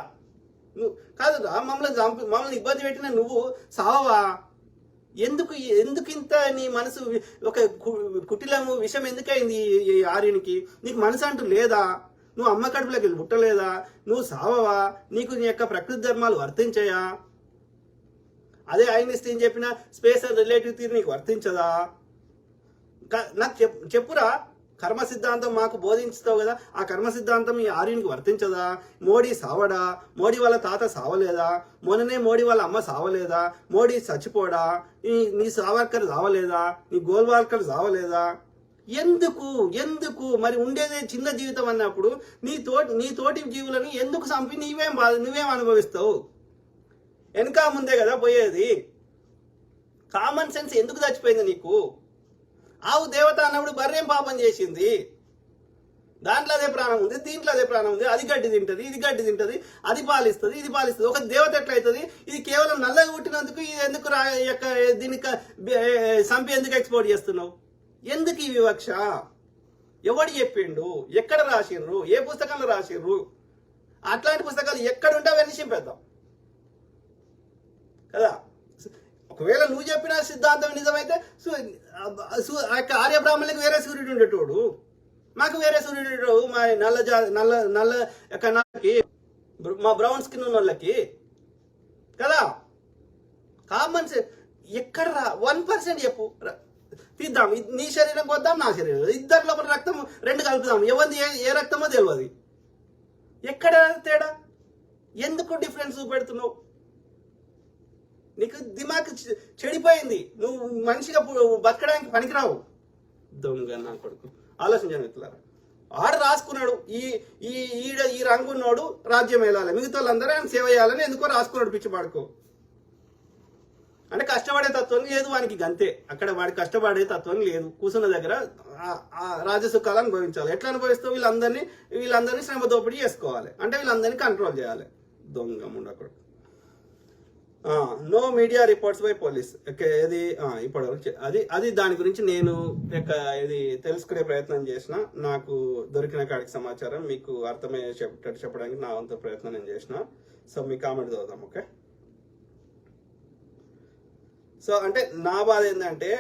కాదు, మమ్మల్ని ఇబ్బంది పెట్టిన నువ్వు సావవా? ఎందుకు ఇంత నీ మనసు ఒక కుటిలము విషం ఎందుకైంది ఈ ఆర్యునికి? నీకు మనసు అంటూ లేదా? నువ్వు అమ్మ కడుపులోకి వెళ్ళి పుట్టలేదా? నువ్వు సావవా? నీకు నీ ప్రకృతి ధర్మాలు వర్తించయా? అదే ఐన్స్టీన్ చెప్పిన స్పేస్ రిలేటివ్ థియరీ నీకు వర్తించదా? నాకు చెప్పురా. కర్మ సిద్ధాంతం మాకు బోధించుతావు కదా, ఆ కర్మ సిద్ధాంతం ఈ ఆర్యునికి వర్తించదా? మోడీ సావడా? మోడీ వాళ్ళ తాత సావలేదా? మొన్ననే మోడీ వాళ్ళ అమ్మ సావలేదా? మోడీ చచ్చిపోడా? నీ సావర్కర్ సావలేదా? నీ గోల్వాల్కర్ సావలేదా? ఎందుకు మరి ఉండేదే చిన్న జీవితం అన్నప్పుడు నీ తోటి జీవులను ఎందుకు చంపి నువ్వేం అనుభవిస్తావు? వెనక ముందే కదా పోయేది. కామన్ సెన్స్ ఎందుకు చచ్చిపోయింది నీకు? ఆవు దేవత అన్నప్పుడు బర్రేం పాపం చేసింది? దాంట్లో అదే ప్రాణం ఉంది, దీంట్లో అదే ప్రాణం ఉంది. అది గడ్డి తింటది, ఇది గడ్డి తింటది, అది పాలిస్తుంది, ఇది పాలిస్తుంది. ఒక దేవత ఎట్లయితుంది? ఇది కేవలం నల్లగా పుట్టినందుకు ఇది ఎందుకు దీనికి సంపి ఎందుకు ఎక్స్పోర్ట్ చేస్తున్నావు? ఎందుకు ఈ వివక్ష? ఎవడు చెప్పిండు? ఎక్కడ రాసిర్రు? ఏ పుస్తకంలో రాసిర్రు? అట్లాంటి పుస్తకాలు ఎక్కడుంటే అవన్నీ చింపేద్దాం కదా. ఒకవేళ నువ్వు చెప్పిన సిద్ధాంతం నిజమైతే ఆర్యబ్రాహ్మణులకు వేరే సూర్యుడు ఉండేటోడు, మాకు వేరే సూర్యుడు ఉండేటోడు. మా నల్లకి మా బ్రౌన్ స్కిన్ ఉన్న వాళ్ళకి కదా. కామన్ ఎక్కడ 1% చెప్పు, తీద్దాం. నీ శరీరం కొద్దాం, నా శరీరం, ఇద్దరు లోపల రక్తం 2 కలుపుదాం. ఎవరిది ఏ రక్తమో తెలియదు. ఎక్కడ తేడా? ఎందుకు డిఫరెన్స్ చూపెడుతున్నావు? నీకు దిమాగ్ చెడిపోయింది. నువ్వు మనిషిగా బతకడానికి పనికిరావు. దొంగ నా కొడుకు. ఆలోచించాను మిత్రులారా. ఆడ రాసుకున్నాడు ఈ రంగున్నోడు రాజ్యం వెళ్ళాలి, మిగతా వాళ్ళందరూ ఆయన సేవ చేయాలని ఎందుకో రాసుకున్నాడు. పిచ్చి పాడుకో అంటే కష్టపడే తత్వం లేదు వానికి, గంతే. అక్కడ వాడికి కష్టపడే తత్వం లేదు. కూర్చున్న దగ్గర రాజసుఖాలు అనుభవించాలి. ఎట్లా అనుభవిస్తావు? వీళ్ళందరినీ శ్రమ దోపిడీ చేసుకోవాలి, అంటే వీళ్ళందరినీ కంట్రోల్ చేయాలి. దొంగ ముండకుడు. No media reports by police. ఇది ఇప్పటివరకు అది దాని గురించి నేను ఇది తెలుసుకునే ప్రయత్నం చేసిన. నాకు దొరికిన కాడికి సమాచారం మీకు అర్థమయ్యేటట్టు చెప్పడానికి నా వంతు ప్రయత్నం నేను చేసిన. సో మీ కామెంట్ చదువుదాం. ఓకే. సో అంటే నా బాధ ఏంటంటే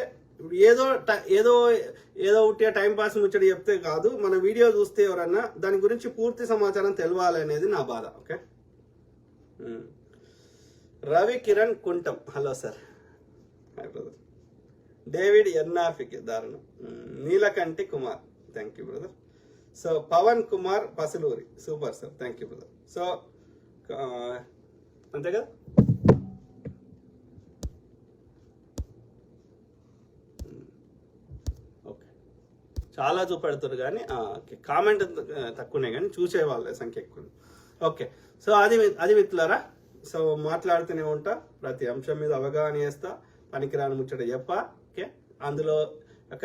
ఏదో ఉట్టిగా టైం పాస్ ముచ్చడి చెప్తే కాదు, మన వీడియో చూస్తే ఎవరన్నా దాని గురించి పూర్తి సమాచారం తెలవాలి అనేది నా బాధ. Okay. Ravi Kiran Kuntam, hello sir. Hi brother. David ఎన్ఆర్ఫికి దారుణం. Neelakanti Kumar, thank you brother. So Pavan Kumar Pasuluri, super sir, thank you brother. So అంతే కదా. ఓకే, చాలా చూపెడుతారు కానీ కామెంట్ తక్కువనే కానీ చూసే వాళ్ళ సంఖ్య ఎక్కువ. ఓకే. సో అది మిత్రులారా. సో మాట్లాడుతూనే ఉంటా, ప్రతి అంశం మీద అవగాహన చేస్తా, పనికిరాని ముచ్చట చెప్పా. ఓకే. అందులో ఒక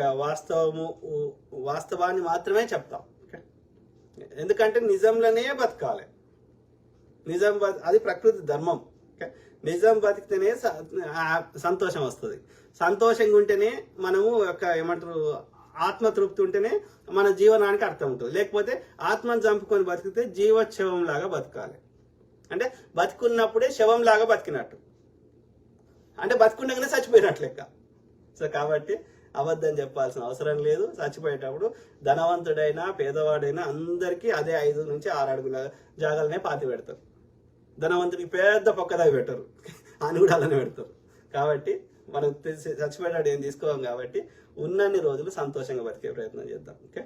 వాస్తవాన్ని మాత్రమే చెప్తాం. ఓకే. ఎందుకంటే నిజంలోనే బతకాలి. అది ప్రకృతి ధర్మం. ఓకే. నిజం బతికితేనే సంతోషం వస్తుంది. సంతోషంగా ఉంటేనే మనము ఏమంటారు ఆత్మతృప్తి ఉంటేనే మన జీవనానికి అర్థం ఉంటుంది. లేకపోతే ఆత్మను చంపుకొని బతికితే జీవోత్సవం లాగా బతకాలి. అంటే బతుకున్నప్పుడే శవం లాగా బతికినట్టు, అంటే బతుకుండగానే చచ్చిపోయినట్లు లెక్క. సో కాబట్టి అబద్ధం చెప్పాల్సిన అవసరం లేదు. చచ్చిపోయేటప్పుడు ధనవంతుడైనా పేదవాడైనా అందరికీ అదే 5 నుంచి 6 అడుగుల జాగాలనే పాతి పెడతారు. ధనవంతుడికి పెద్ద పక్కదాగి పెట్టరు, అని కూడా అలానే పెడతారు. కాబట్టి మనం చచ్చిపోయేటప్పుడు ఏం తీసుకోవాలి. కాబట్టి ఉన్నన్ని రోజులు సంతోషంగా బతికే ప్రయత్నం చేద్దాం. ఓకే.